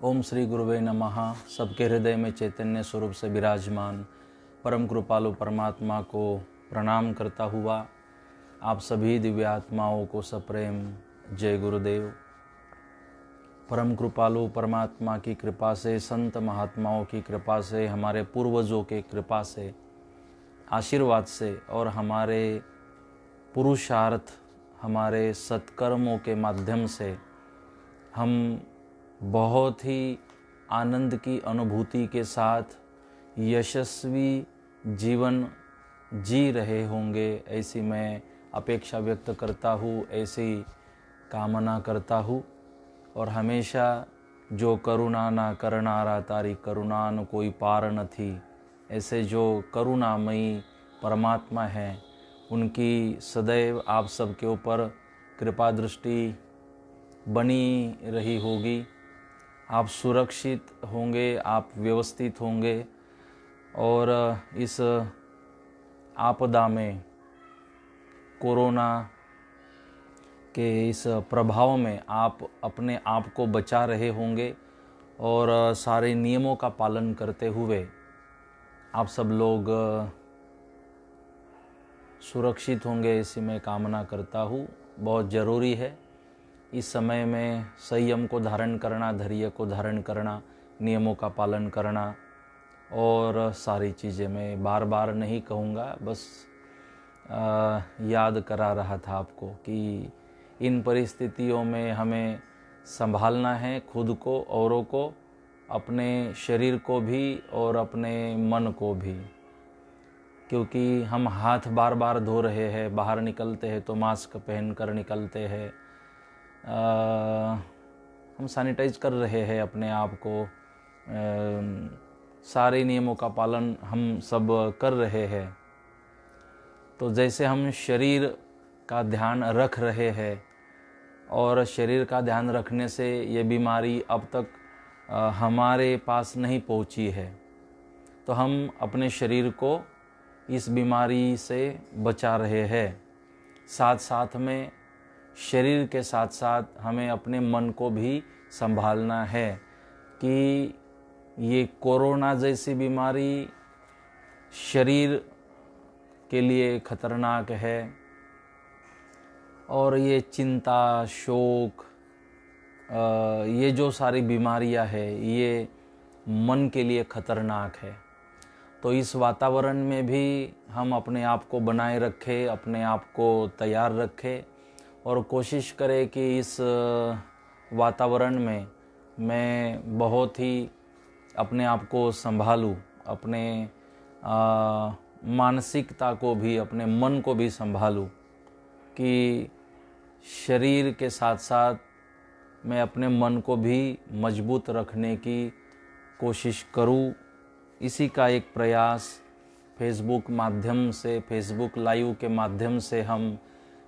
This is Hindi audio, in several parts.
ओम श्री गुरुवे नमः। सबके हृदय में चैतन्य स्वरूप से विराजमान परम कृपालु परमात्मा को प्रणाम करता हुआ आप सभी दिव्य आत्माओं को सप्रेम जय गुरुदेव। परम कृपालु परमात्मा की कृपा से, संत महात्माओं की कृपा से, हमारे पूर्वजों के कृपा से, आशीर्वाद से और हमारे पुरुषार्थ, हमारे सत्कर्मों के माध्यम से हम बहुत ही आनंद की अनुभूति के साथ यशस्वी जीवन जी रहे होंगे, ऐसी मैं अपेक्षा व्यक्त करता हूँ, ऐसी कामना करता हूँ। और हमेशा जो करुणा ना करनारा तारी करुणा न कोई पार न थी, ऐसे जो करुणामयी परमात्मा हैं उनकी सदैव आप सबके ऊपर कृपा दृष्टि बनी रही होगी। आप सुरक्षित होंगे, आप व्यवस्थित होंगे और इस आपदा में, कोरोना के इस प्रभाव में आप अपने आप को बचा रहे होंगे और सारे नियमों का पालन करते हुए आप सब लोग सुरक्षित होंगे, ऐसी मैं कामना करता हूँ। बहुत ज़रूरी है इस समय में संयम को धारण करना, धैर्य को धारण करना, नियमों का पालन करना और सारी चीज़ें मैं बार बार नहीं कहूँगा, बस याद करा रहा था आपको कि इन परिस्थितियों में हमें संभालना है खुद को, औरों को, अपने शरीर को भी और अपने मन को भी। क्योंकि हम हाथ बार बार धो रहे हैं, बाहर निकलते हैं तो मास्क पहन कर निकलते हैं, हम सैनिटाइज कर रहे हैं अपने आप को, सारे नियमों का पालन हम सब कर रहे हैं। तो जैसे हम शरीर का ध्यान रख रहे हैं और शरीर का ध्यान रखने से ये बीमारी अब तक हमारे पास नहीं पहुंची है, तो हम अपने शरीर को इस बीमारी से बचा रहे हैं। साथ साथ में शरीर के साथ साथ हमें अपने मन को भी संभालना है कि ये कोरोना जैसी बीमारी शरीर के लिए खतरनाक है और ये चिंता, शोक, ये जो सारी बीमारियां हैं ये मन के लिए खतरनाक है। तो इस वातावरण में भी हम अपने आप को बनाए रखें, अपने आप को तैयार रखें और कोशिश करें कि इस वातावरण में मैं बहुत ही अपने आप को संभालूं, अपने मानसिकता को भी, अपने मन को भी संभालूं कि शरीर के साथ साथ मैं अपने मन को भी मजबूत रखने की कोशिश करूं। इसी का एक प्रयास फेसबुक माध्यम से, फेसबुक लाइव के माध्यम से हम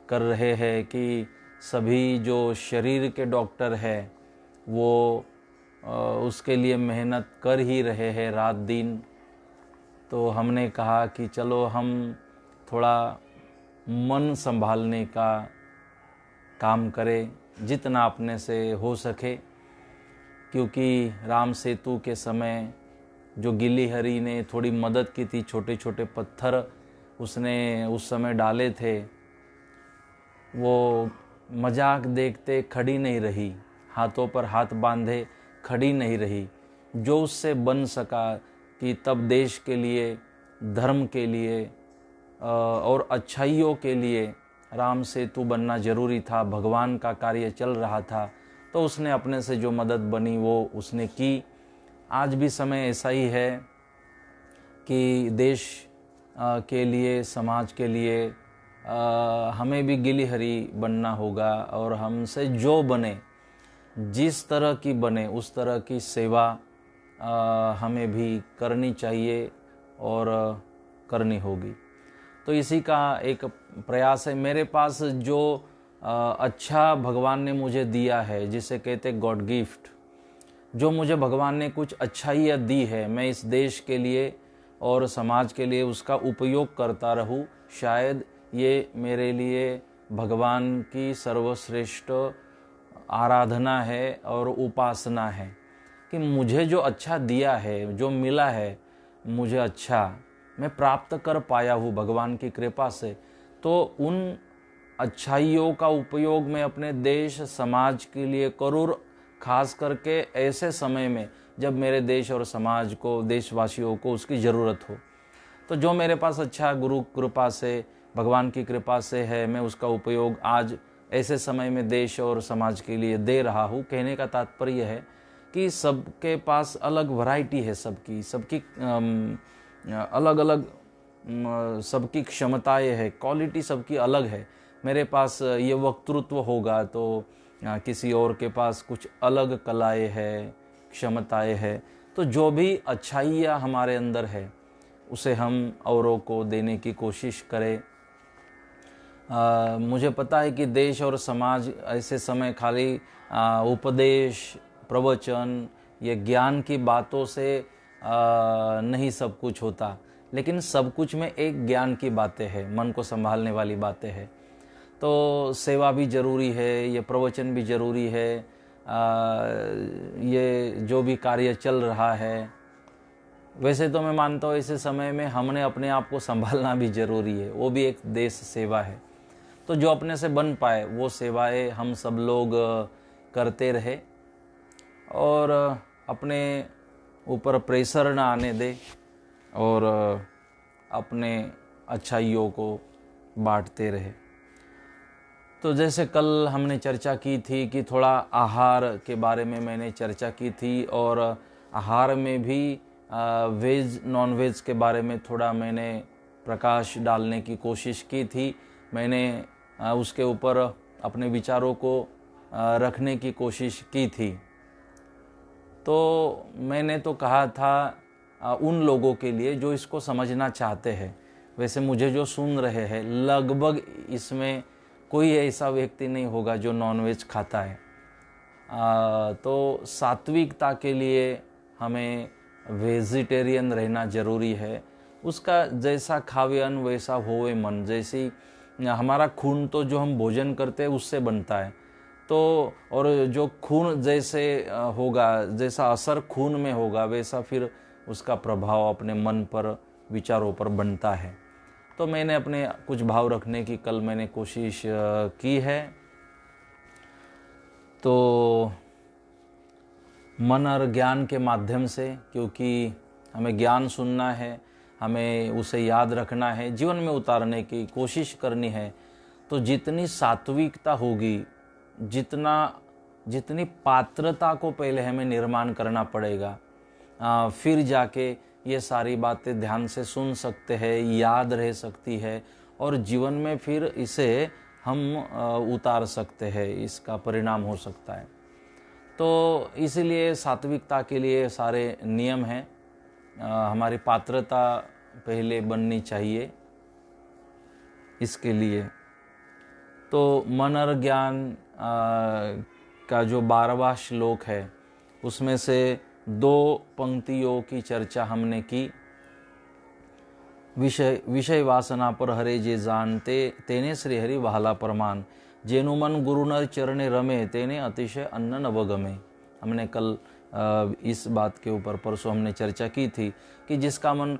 कर रहे हैं कि सभी जो शरीर के डॉक्टर हैं वो उसके लिए मेहनत कर ही रहे हैं रात दिन। तो हमने कहा कि चलो हम थोड़ा मन संभालने का काम करें जितना अपने से हो सके, क्योंकि राम सेतु के समय जो गिली हरी ने थोड़ी मदद की थी, छोटे छोटे पत्थर उसने उस समय डाले थे, वो मजाक देखते खड़ी नहीं रही, हाथों पर हाथ बांधे खड़ी नहीं रही। जो उससे बन सका कि तब देश के लिए, धर्म के लिए और अच्छाइयों के लिए राम सेतु बनना जरूरी था, भगवान का कार्य चल रहा था, तो उसने अपने से जो मदद बनी वो उसने की। आज भी समय ऐसा ही है कि देश के लिए, समाज के लिए हमें भी गिली हरी बनना होगा और हमसे जो बने, जिस तरह की बने उस तरह की सेवा हमें भी करनी चाहिए और करनी होगी। तो इसी का एक प्रयास है। मेरे पास जो अच्छा भगवान ने मुझे दिया है, जिसे कहते गॉड गिफ्ट, जो मुझे भगवान ने कुछ अच्छाइयाँ दी है, मैं इस देश के लिए और समाज के लिए उसका उपयोग करता रहूं। शायद ये मेरे लिए भगवान की सर्वश्रेष्ठ आराधना है और उपासना है। कि मुझे जो अच्छा दिया है, जो मिला है मुझे अच्छा, मैं प्राप्त कर पाया हूँ भगवान की कृपा से, तो उन अच्छाइयों का उपयोग मैं अपने देश समाज के लिए करूँ, खास करके ऐसे समय में जब मेरे देश और समाज को, देशवासियों को उसकी ज़रूरत हो। तो जो मेरे पास अच्छा गुरु कृपा से, भगवान की कृपा से है, मैं उसका उपयोग आज ऐसे समय में देश और समाज के लिए दे रहा हूँ। कहने का तात्पर्य है कि सबके पास अलग वैरायटी है, सबकी अलग अलग सबकी क्षमताएं है, क्वालिटी सबकी अलग है। मेरे पास ये वक्तृत्व होगा तो किसी और के पास कुछ अलग कलाएं है, क्षमताएं है। तो जो भी अच्छाइयाँ हमारे अंदर है उसे हम औरों को देने की कोशिश करें। मुझे पता है कि देश और समाज ऐसे समय खाली उपदेश, प्रवचन, ये ज्ञान की बातों से नहीं सब कुछ होता, लेकिन सब कुछ में एक ज्ञान की बातें हैं, मन को संभालने वाली बातें हैं। तो सेवा भी ज़रूरी है, ये प्रवचन भी ज़रूरी है, ये जो भी कार्य चल रहा है। वैसे तो मैं मानता हूँ ऐसे समय में हमने अपने आप को संभालना भी ज़रूरी है, वो भी एक देश सेवा है। तो जो अपने से बन पाए वो सेवाएं हम सब लोग करते रहे और अपने ऊपर प्रेशर ना आने दे और अपने अच्छाइयों को बांटते रहे। तो जैसे कल हमने चर्चा की थी कि थोड़ा आहार के बारे में मैंने चर्चा की थी, और आहार में भी वेज नॉन वेज के बारे में थोड़ा मैंने प्रकाश डालने की कोशिश की थी। मैंने उसके ऊपर अपने विचारों को रखने की कोशिश की थी। तो मैंने तो कहा था उन लोगों के लिए जो इसको समझना चाहते हैं। वैसे मुझे जो सुन रहे हैं लगभग इसमें कोई ऐसा व्यक्ति नहीं होगा जो नॉनवेज खाता है। तो सात्विकता के लिए हमें वेजिटेरियन रहना ज़रूरी है। उसका जैसा खावे अन्न वैसा होवे मन, जैसी हमारा खून तो जो हम भोजन करते हैं उससे बनता है। तो और जो खून जैसे होगा, जैसा असर खून में होगा, वैसा फिर उसका प्रभाव अपने मन पर, विचारों पर बनता है। तो मैंने अपने कुछ भाव रखने की कल मैंने कोशिश की है। तो मन और ज्ञान के माध्यम से, क्योंकि हमें ज्ञान सुनना है, हमें उसे याद रखना है, जीवन में उतारने की कोशिश करनी है, तो जितनी सात्विकता होगी, जितनी पात्रता को पहले हमें निर्माण करना पड़ेगा, फिर जाके ये सारी बातें ध्यान से सुन सकते हैं, याद रह सकती है और जीवन में फिर इसे हम उतार सकते हैं, इसका परिणाम हो सकता है। तो इसीलिए सात्विकता के लिए सारे नियम हैं। हमारी पात्रता पहले बननी चाहिए इसके लिए। तो मन और ज्ञान का जो 12वां श्लोक है उसमें से 2 पंक्तियों की चर्चा हमने की। विषय वासना पर हरे जे जानते, तेने श्री हरि वहाला परमान, जेनु मन गुरु नर चरणे रमे, तेने अतिशय अन्न नवगमे। हमने कल इस बात के ऊपर परसों हमने चर्चा की थी कि जिसका मन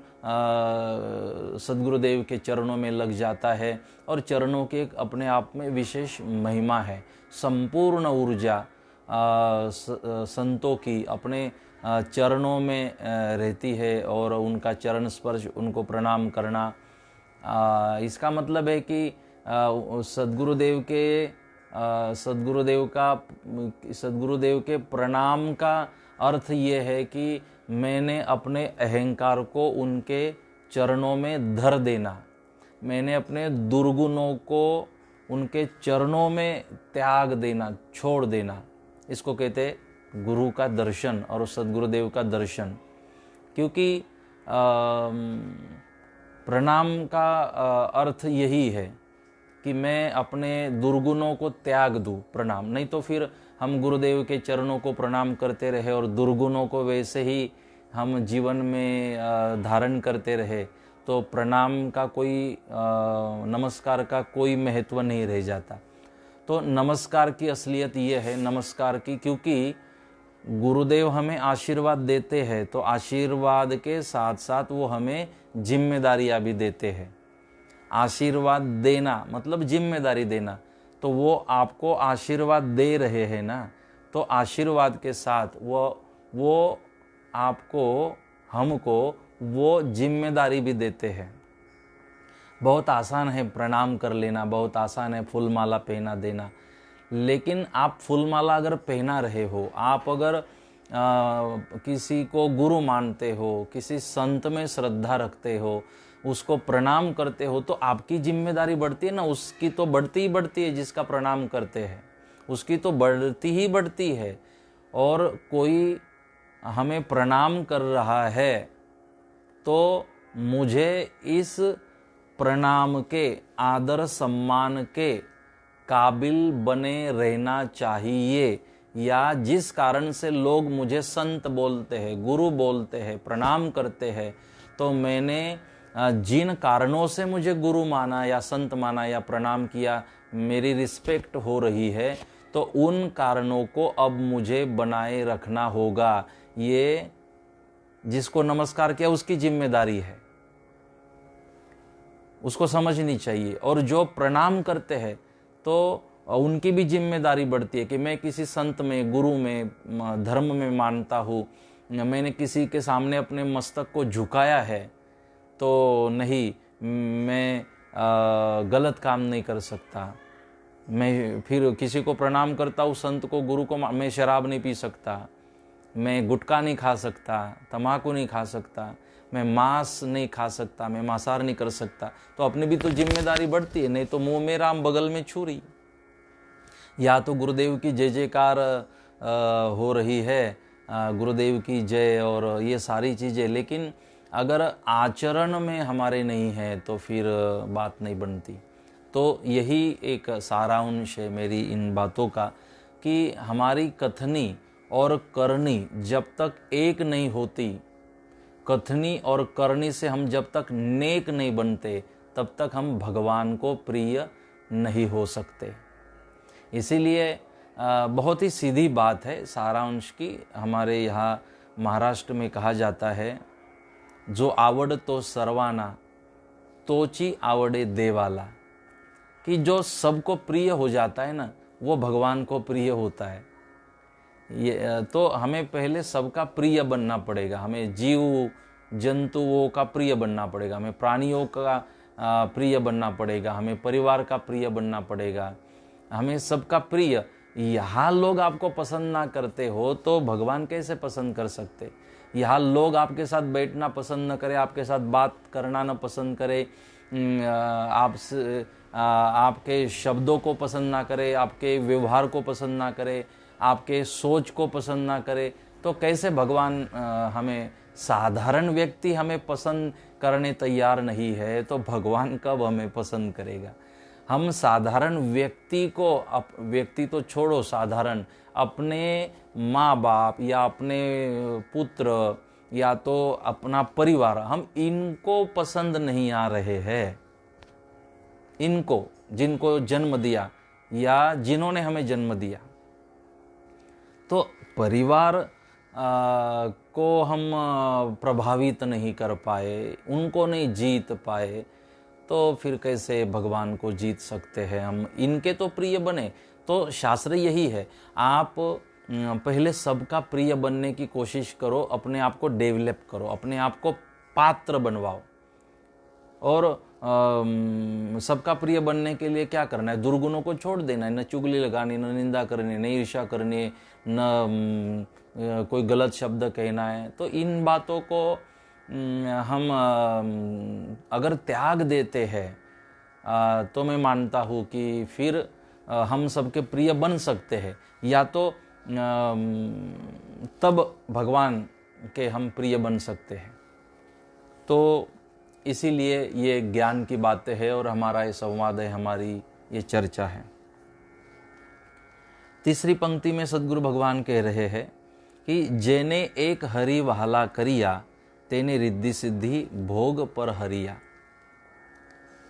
सद्गुरुदेव के चरणों में लग जाता है, और चरणों के एक अपने आप में विशेष महिमा है, संपूर्ण ऊर्जा संतों की अपने चरणों में रहती है और उनका चरण स्पर्श, उनको प्रणाम करना, इसका मतलब है कि सद्गुरुदेव के प्रणाम का अर्थ ये है कि मैंने अपने अहंकार को उनके चरणों में धर देना, मैंने अपने दुर्गुणों को उनके चरणों में त्याग देना, छोड़ देना। इसको कहते हैं गुरु का दर्शन और सद्गुरुदेव का दर्शन। क्योंकि प्रणाम का अर्थ यही है कि मैं अपने दुर्गुणों को त्याग दूं, प्रणाम। नहीं तो फिर हम गुरुदेव के चरणों को प्रणाम करते रहे और दुर्गुणों को वैसे ही हम जीवन में धारण करते रहे, तो प्रणाम का कोई नमस्कार का कोई महत्व नहीं रह जाता। तो नमस्कार की असलियत ये है, नमस्कार की, क्योंकि गुरुदेव हमें आशीर्वाद देते हैं तो आशीर्वाद के साथ साथ वो हमें जिम्मेदारियां भी देते हैं। आशीर्वाद देना मतलब जिम्मेदारी देना, तो वो आपको आशीर्वाद दे रहे हैं ना, तो आशीर्वाद के साथ वो आपको, हमको वो जिम्मेदारी भी देते हैं। बहुत आसान है प्रणाम कर लेना, बहुत आसान है फूल माला पहना देना, लेकिन आप फूल माला अगर पहना रहे हो, आप अगर किसी को गुरु मानते हो, किसी संत में श्रद्धा रखते हो, उसको प्रणाम करते हो, तो आपकी जिम्मेदारी बढ़ती है ना, उसकी तो बढ़ती ही बढ़ती है। जिसका प्रणाम करते हैं उसकी तो बढ़ती ही बढ़ती है। और कोई हमें प्रणाम कर रहा है तो मुझे इस प्रणाम के, आदर सम्मान के काबिल बने रहना चाहिए, या जिस कारण से लोग मुझे संत बोलते हैं, गुरु बोलते हैं, प्रणाम करते हैं, तो मैंने जिन कारणों से मुझे गुरु माना या संत माना या प्रणाम किया, मेरी रिस्पेक्ट हो रही है, तो उन कारणों को अब मुझे बनाए रखना होगा। ये जिसको नमस्कार किया उसकी जिम्मेदारी है, उसको समझनी चाहिए। और जो प्रणाम करते हैं तो उनकी भी जिम्मेदारी बढ़ती है कि मैं किसी संत में, गुरु में, धर्म में मानता हूँ, मैंने किसी के सामने अपने मस्तक को झुकाया है, तो नहीं, मैं गलत काम नहीं कर सकता। मैं फिर किसी को प्रणाम करता हूँ, संत को, गुरु को, मैं शराब नहीं पी सकता, मैं गुटखा नहीं खा सकता, तम्बाकू नहीं खा सकता, मैं मांस नहीं खा सकता, मैं मांसाहार नहीं कर सकता। तो अपनी भी तो जिम्मेदारी बढ़ती है। नहीं तो मुंह में राम बगल में छुरी। या तो गुरुदेव की जय जयकार हो रही है, गुरुदेव की जय और ये सारी चीज़ें, लेकिन अगर आचरण में हमारे नहीं है तो फिर बात नहीं बनती। तो यही एक सारांश है मेरी इन बातों का कि हमारी कथनी और करनी जब तक एक नहीं होती, कथनी और करनी से हम जब तक नेक नहीं बनते, तब तक हम भगवान को प्रिय नहीं हो सकते। इसीलिए बहुत ही सीधी बात है सारांश की। हमारे यहाँ महाराष्ट्र में कहा जाता है, जो आवड तो सर्वाना तोची आवडे देवाला, कि जो सबको प्रिय हो जाता है ना, वो भगवान को प्रिय होता है। ये तो हमें पहले सबका प्रिय बनना पड़ेगा। हमें जीव जंतुओं का प्रिय बनना पड़ेगा, हमें प्राणियों का प्रिय बनना पड़ेगा, हमें परिवार का प्रिय बनना पड़ेगा, हमें सबका प्रिय। यहाँ लोग आपको पसंद ना करते हो तो भगवान कैसे पसंद कर सकते? यहाँ लोग आपके साथ बैठना पसंद न करें, आपके साथ बात करना न पसंद करे, आपके शब्दों को पसंद ना करे, आपके व्यवहार को पसंद ना करे, आपके सोच को पसंद ना करे, तो कैसे भगवान हमें, साधारण व्यक्ति हमें पसंद करने तैयार नहीं है तो भगवान कब हमें पसंद करेगा? हम साधारण व्यक्ति को, व्यक्ति तो छोड़ो, साधारण अपने माँ बाप या अपने पुत्र या तो अपना परिवार, हम इनको पसंद नहीं आ रहे हैं। इनको, जिनको जन्म दिया या जिन्होंने हमें जन्म दिया, तो परिवार को हम प्रभावित नहीं कर पाए, उनको नहीं जीत पाए, तो फिर कैसे भगवान को जीत सकते हैं हम? इनके तो प्रिय बने। तो शास्त्र यही है, आप पहले सबका प्रिय बनने की कोशिश करो, अपने आप को डेवलप करो, अपने आप को पात्र बनवाओ। और सबका प्रिय बनने के लिए क्या करना है? दुर्गुणों को छोड़ देना है, न चुगली लगानी, न निंदा करनी, न ईर्ष्या करनी, न कोई गलत शब्द कहना है। तो इन बातों को हम अगर त्याग देते हैं तो मैं मानता हूँ कि फिर हम सबके प्रिय बन सकते हैं, या तो तब भगवान के हम प्रिय बन सकते हैं। तो इसीलिए ये ज्ञान की बातें हैं और हमारा ये संवाद है, हमारी ये चर्चा है। तीसरी पंक्ति में सद्गुरु भगवान कह रहे हैं कि जेने एक हरि वहाला करिया, तेने रिद्धि सिद्धि भोग पर हरिया।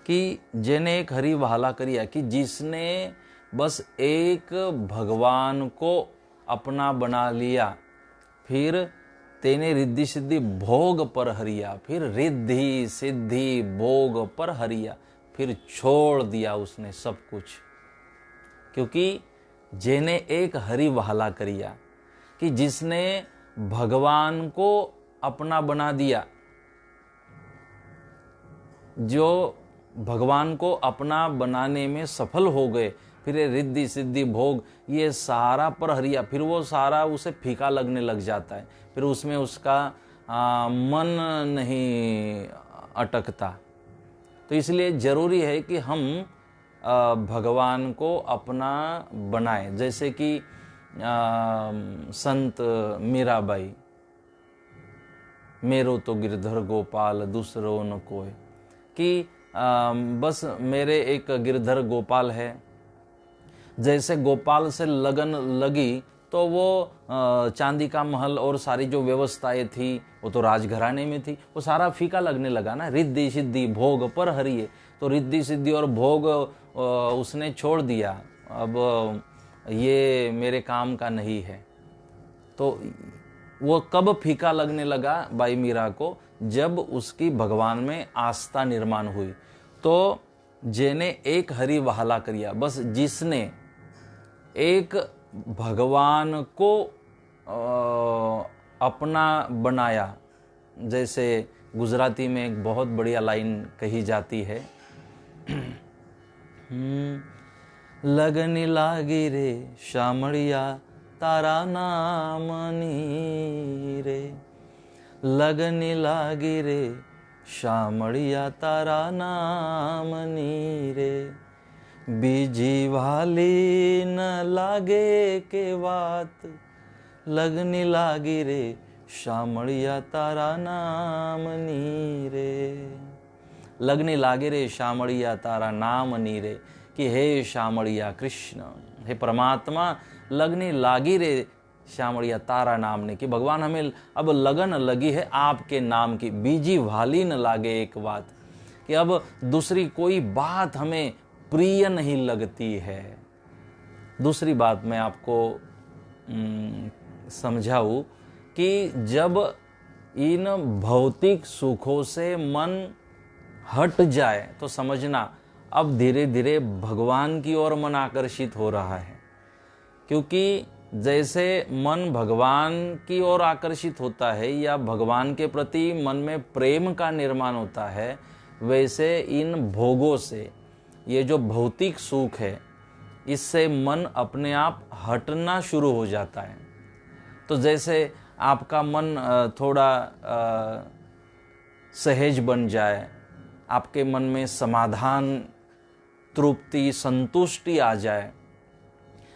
कि जेने एक हरि वहाला करिया, कि जिसने बस एक भगवान को अपना बना लिया, फिर तेने रिद्धि सिद्धि भोग पर हरिया, फिर रिद्धि सिद्धि भोग पर हरिया, फिर छोड़ दिया उसने सब कुछ। क्योंकि जेने एक हरि वहाला करिया, कि जिसने भगवान को अपना बना दिया, जो भगवान को अपना बनाने में सफल हो गए, फिर ये रिद्धि सिद्धि भोग ये सारा पर हरिया, फिर वो सारा उसे फीका लगने लग जाता है, फिर उसमें उसका मन नहीं अटकता। तो इसलिए जरूरी है कि हम भगवान को अपना बनाएं। जैसे कि संत मीराबाई, मेरो तो गिरधर गोपाल दूसरो न कोई, कि बस मेरे एक गिरधर गोपाल है। जैसे गोपाल से लगन लगी तो वो चांदी का महल और सारी जो व्यवस्थाएं थी वो तो राजघराने में थी, वो सारा फीका लगने लगा ना। रिद्धि सिद्धि भोग पर हरिये, तो रिद्धि सिद्धि और भोग उसने छोड़ दिया, अब ये मेरे काम का नहीं है। तो वो कब फीका लगने लगा बाई मीरा को, जब उसकी भगवान में आस्था निर्माण हुई। तो जेने एक हरि वहाला करिया, बस जिसने एक भगवान को अपना बनाया। जैसे गुजराती में एक बहुत बढ़िया लाइन कही जाती है, लगनी लागी रे शामड़िया तारा नामनी रे, लगनी लागी रे शामड़िया तारा नामनी रे, बीजी वाली न लागे के बात, लगनी लागी रे शामड़िया तारा नामनी रे। लगनी लागे रे शामड़िया तारा नामनी रे, कि हे शामड़िया कृष्ण, हे परमात्मा, लगनी लागी रे श्यामड़िया तारा नाम ने, कि भगवान हमें अब लगन लगी है आपके नाम की। बीजी भाली न लागे एक बात, कि अब दूसरी कोई बात हमें प्रिय नहीं लगती है। दूसरी बात मैं आपको समझाऊं कि जब इन भौतिक सुखों से मन हट जाए तो समझना अब धीरे धीरे भगवान की ओर मन आकर्षित हो रहा है। क्योंकि जैसे मन भगवान की ओर आकर्षित होता है या भगवान के प्रति मन में प्रेम का निर्माण होता है, वैसे इन भोगों से, ये जो भौतिक सुख है, इससे मन अपने आप हटना शुरू हो जाता है। तो जैसे आपका मन थोड़ा सहज बन जाए, आपके मन में समाधान, तृप्ति, संतुष्टि आ जाए,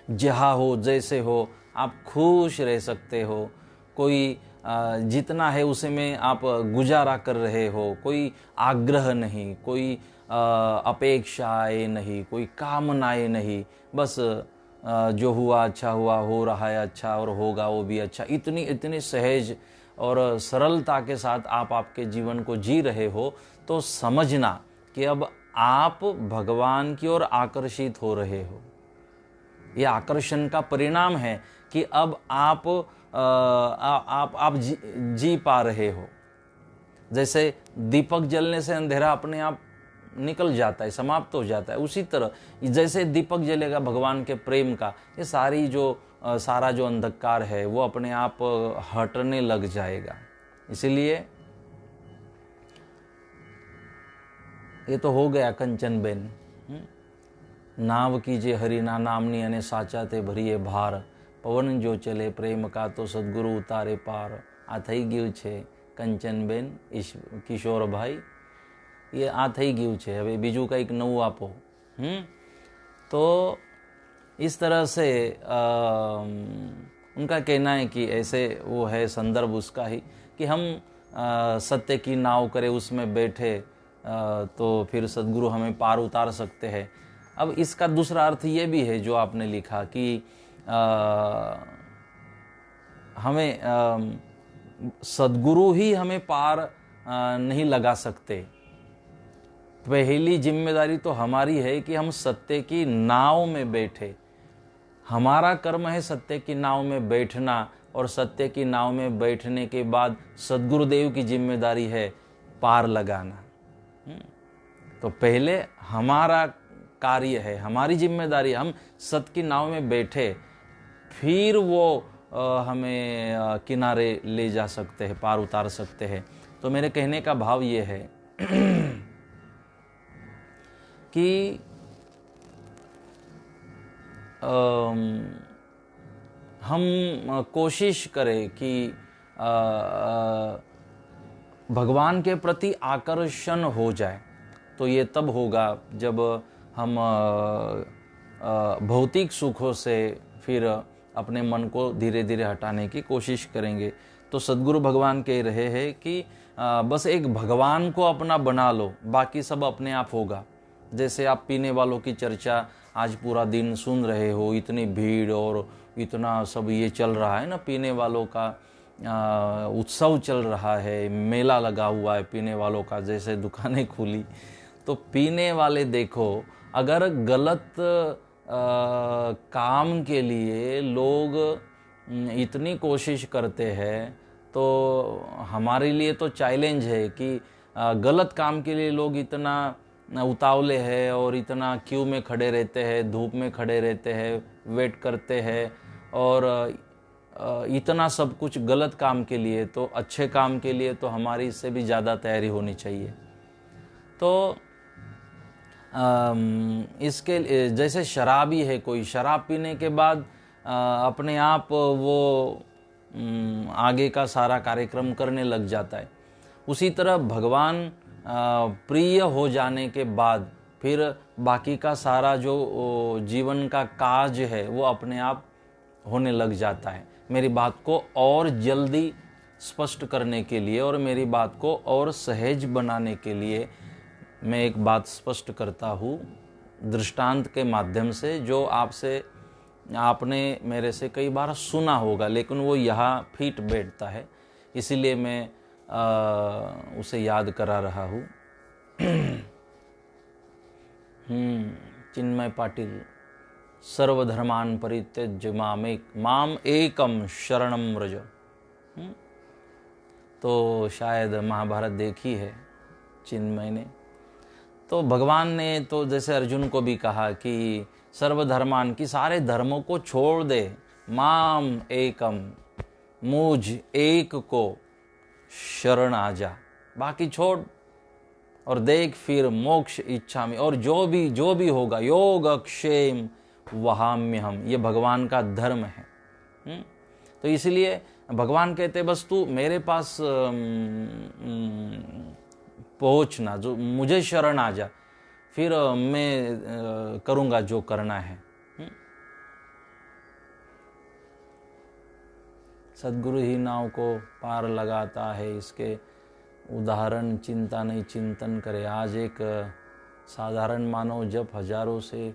जहाँ हो जैसे हो आप खुश रह सकते हो, कोई जितना है उसे में आप गुजारा कर रहे हो, कोई आग्रह नहीं, कोई अपेक्षाएं नहीं, कोई कामनाएं नहीं, बस जो हुआ अच्छा हुआ, हो रहा है अच्छा और होगा वो भी अच्छा, इतनी सहज और सरलता के साथ आप आपके जीवन को जी रहे हो, तो समझना कि अब आप भगवान की ओर आकर्षित हो रहे हो। यह आकर्षण का परिणाम है कि अब आप जी पा रहे हो। जैसे दीपक जलने से अंधेरा अपने आप निकल जाता है, समाप्त हो जाता है, उसी तरह जैसे दीपक जलेगा भगवान के प्रेम का, ये सारा जो अंधकार है वो अपने आप हटने लग जाएगा। इसीलिए ये तो हो गया कंचन बेन, नाव कीजिए हरिना नामनी अने साचा ते भरीए भार, पवन जो चले प्रेम का तो सदगुरु उतारे पार। आ थई गયું છે કંચનબેન, કિશોરભાઈ, ये आ थई गયું છે, હવે બીજું કંઈક નવું આપો। तो इस तरह से उनका कहना है कि ऐसे वो है संदर्भ उसका ही कि हम सत्य की नाव करें, उसमें बैठे तो फिर सद्गुरु हमें पार उतार सकते हैं। अब इसका दूसरा अर्थ ये भी है जो आपने लिखा कि हमें सद्गुरु ही हमें पार नहीं लगा सकते। पहली जिम्मेदारी तो हमारी है कि हम सत्य की नाव में बैठे, हमारा कर्म है सत्य की नाव में बैठना, और सत्य की नाव में बैठने के बाद सद्गुरुदेव की जिम्मेदारी है पार लगाना। तो पहले हमारा कार्य है, हमारी जिम्मेदारी, हम सत्य की नाव में बैठे, फिर वो हमें किनारे ले जा सकते हैं, पार उतार सकते हैं। तो मेरे कहने का भाव ये है कि हम कोशिश करें कि भगवान के प्रति आकर्षण हो जाए। तो ये तब होगा जब हम भौतिक सुखों से फिर अपने मन को धीरे धीरे हटाने की कोशिश करेंगे। तो सद्गुरु भगवान कह रहे हैं कि बस एक भगवान को अपना बना लो, बाकी सब अपने आप होगा। जैसे आप पीने वालों की चर्चा आज पूरा दिन सुन रहे हो, इतनी भीड़ और इतना सब ये चल रहा है ना, पीने वालों का उत्सव चल रहा है, मेला लगा हुआ है पीने वालों का, जैसे दुकानें खुली। तो पीने वाले देखो, अगर गलत काम के लिए लोग इतनी कोशिश करते हैं, तो हमारे लिए तो चैलेंज है कि गलत काम के लिए लोग इतना उतावले हैं और इतना क्यू में खड़े रहते हैं, धूप में खड़े रहते हैं, वेट करते हैं, और इतना सब कुछ गलत काम के लिए। तो अच्छे काम के लिए तो हमारी इससे भी ज़्यादा तैयारी होनी चाहिए। तो इसके जैसे शराबी है कोई, शराब पीने के बाद अपने आप वो आगे का सारा कार्यक्रम करने लग जाता है। उसी तरह भगवान प्रिय हो जाने के बाद फिर बाकी का सारा जो जीवन का काज है वो अपने आप होने लग जाता है। मेरी बात को और जल्दी स्पष्ट करने के लिए और मेरी बात को और सहज बनाने के लिए मैं एक बात स्पष्ट करता हूँ दृष्टांत के माध्यम से, जो आपने मेरे से कई बार सुना होगा, लेकिन वो यहाँ फिट बैठता है, इसीलिए मैं उसे याद करा रहा हूँ। चिन्मय पाटिल, सर्वधर्मान परित्यज्य माम एकम शरणम व्रज। तो शायद महाभारत देखी है चिन्मय ने। तो भगवान ने तो जैसे अर्जुन को भी कहा कि सर्वधर्मान की सारे धर्मों को छोड़ दे, माम एकम, मुझ एक को शरण आ जा, बाकी छोड़ और देख फिर मोक्ष इच्छा में, और जो भी होगा योग क्षेम वहाम्य हम, ये भगवान का धर्म है। तो इसलिए भगवान कहते बस तू मेरे पास पहुंचना, जो मुझे शरण आ जा, फिर मैं करूंगा जो करना है। सद्गुरु ही नाव को पार लगाता है, इसके उदाहरण चिंता नहीं चिंतन करे। आज एक साधारण मानव जप हजारों से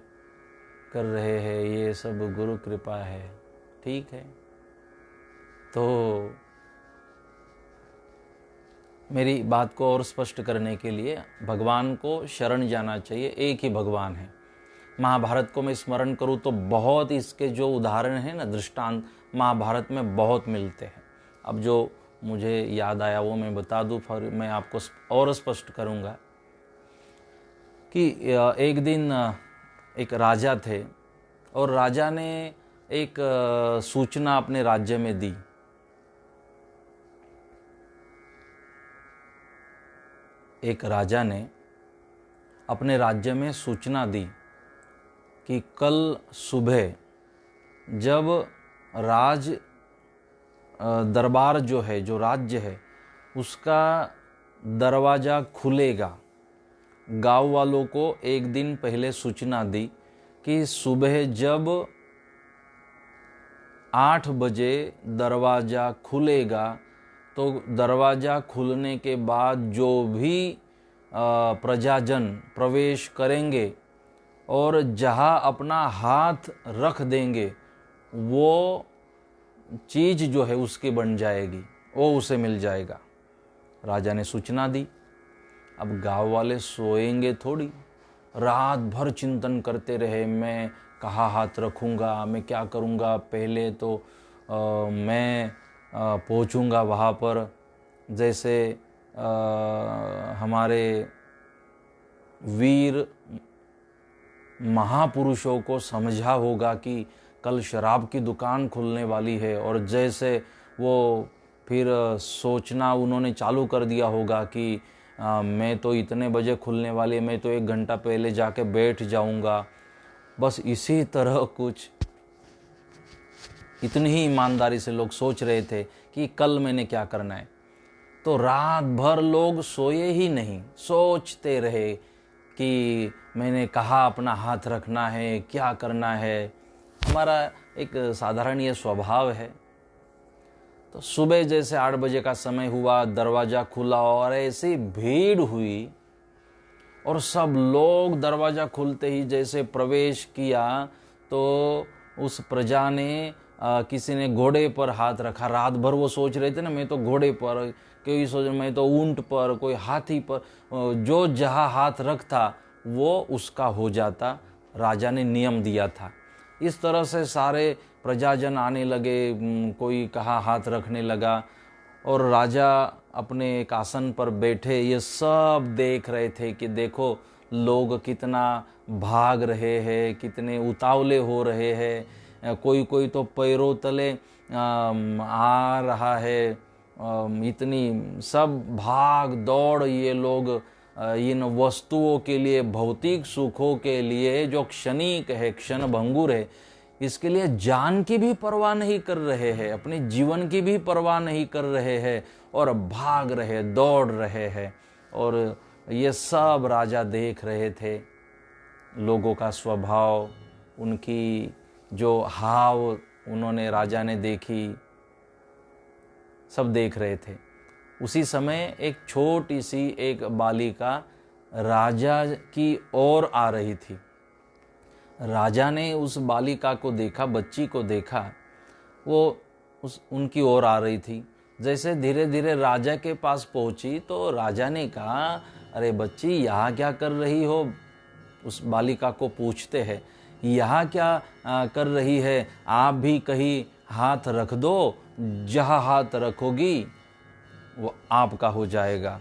कर रहे हैं, ये सब गुरु कृपा है। ठीक है, तो मेरी बात को और स्पष्ट करने के लिए भगवान को शरण जाना चाहिए। एक ही भगवान है। महाभारत को मैं स्मरण करूँ तो बहुत इसके जो उदाहरण हैं ना, दृष्टांत महाभारत में बहुत मिलते हैं। अब जो मुझे याद आया वो मैं बता दूँ, फिर मैं आपको और स्पष्ट करूँगा कि एक दिन एक राजा थे और राजा ने एक सूचना अपने राज्य में दी। एक राजा ने अपने राज्य में सूचना दी कि कल सुबह जब राज दरबार जो है, जो राज्य है, उसका दरवाज़ा खुलेगा। गांव वालों को एक दिन पहले सूचना दी कि सुबह जब 8 बजे दरवाज़ा खुलेगा, तो दरवाज़ा खुलने के बाद जो भी प्रजाजन प्रवेश करेंगे और जहाँ अपना हाथ रख देंगे, वो चीज़ जो है उसकी बन जाएगी, वो उसे मिल जाएगा। राजा ने सूचना दी। अब गांव वाले सोएंगे थोड़ी, रात भर चिंतन करते रहे, मैं कहाँ हाथ रखूँगा, मैं क्या करूँगा, पहले तो मैं पहुँचूँगा वहाँ पर। जैसे हमारे वीर महापुरुषों को समझा होगा कि कल शराब की दुकान खुलने वाली है, और जैसे वो फिर सोचना उन्होंने चालू कर दिया होगा कि मैं तो इतने बजे खुलने वाली है, मैं तो 1 घंटा पहले जाके बैठ जाऊंगा। बस इसी तरह कुछ इतनी ही ईमानदारी से लोग सोच रहे थे कि कल मैंने क्या करना है। तो रात भर लोग सोए ही नहीं, सोचते रहे कि मैंने कहाँ अपना हाथ रखना है, क्या करना है। हमारा एक साधारण ये स्वभाव है। तो सुबह जैसे 8 बजे का समय हुआ, दरवाज़ा खुला और ऐसी भीड़ हुई, और सब लोग दरवाज़ा खुलते ही जैसे प्रवेश किया तो उस प्रजा ने किसी ने घोड़े पर हाथ रखा। रात भर वो सोच रहे थे ना, मैं तो घोड़े पर, कोई सोच मैं तो ऊंट पर, कोई हाथी पर, जो जहाँ हाथ रखता वो उसका हो जाता। राजा ने नियम दिया था। इस तरह से सारे प्रजाजन आने लगे, कोई कहाँ हाथ रखने लगा, और राजा अपने एक आसन पर बैठे ये सब देख रहे थे कि देखो लोग कितना भाग रहे हैं, कितने उतावले हो रहे हैं, कोई कोई तो पैरों तले आ रहा है। इतनी सब भाग दौड़ ये लोग इन वस्तुओं के लिए, भौतिक सुखों के लिए जो क्षणिक है, क्षण भंगुर है, इसके लिए जान की भी परवाह नहीं कर रहे हैं, अपने जीवन की भी परवाह नहीं कर रहे हैं, और भाग रहे, दौड़ रहे हैं। और ये सब राजा देख रहे थे। लोगों का स्वभाव, उनकी जो हाव उन्होंने, राजा ने देखी, सब देख रहे थे। उसी समय एक छोटी सी एक बालिका राजा की ओर आ रही थी। राजा ने उस बालिका को देखा, बच्ची को देखा, वो उनकी ओर आ रही थी। जैसे धीरे धीरे राजा के पास पहुंची तो राजा ने कहा, अरे बच्ची, यहाँ क्या कर रही हो? उस बालिका को पूछते हैं, यहाँ क्या कर रही है? आप भी कहीं हाथ रख दो, जहाँ हाथ रखोगी वो आपका हो जाएगा।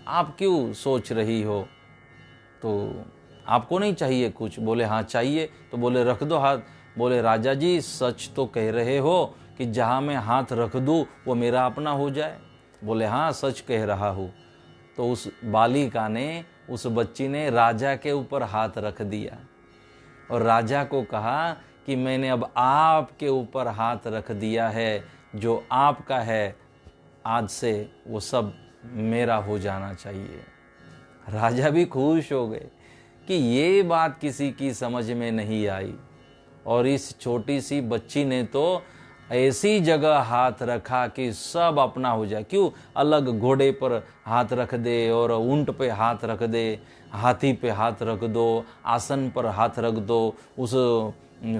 आप क्यों सोच रही हो? तो आपको नहीं चाहिए कुछ? बोले हाँ चाहिए। तो बोले रख दो हाथ। बोले राजा जी, सच तो कह रहे हो कि जहाँ मैं हाथ रख दूँ वो मेरा अपना हो जाए? बोले हाँ, सच कह रहा हूँ। तो उस बालिका ने, उस बच्ची ने राजा के ऊपर हाथ रख दिया और राजा को कहा कि मैंने अब आपके ऊपर हाथ रख दिया है, जो आपका है आज से वो सब मेरा हो जाना चाहिए। राजा भी खुश हो गए कि ये बात किसी की समझ में नहीं आई, और इस छोटी सी बच्ची ने तो ऐसी जगह हाथ रखा कि सब अपना हो जाए। क्यों अलग घोड़े पर हाथ रख दे, और ऊंट पे हाथ रख दे, हाथी पे हाथ रख दो, आसन पर हाथ रख दो, उस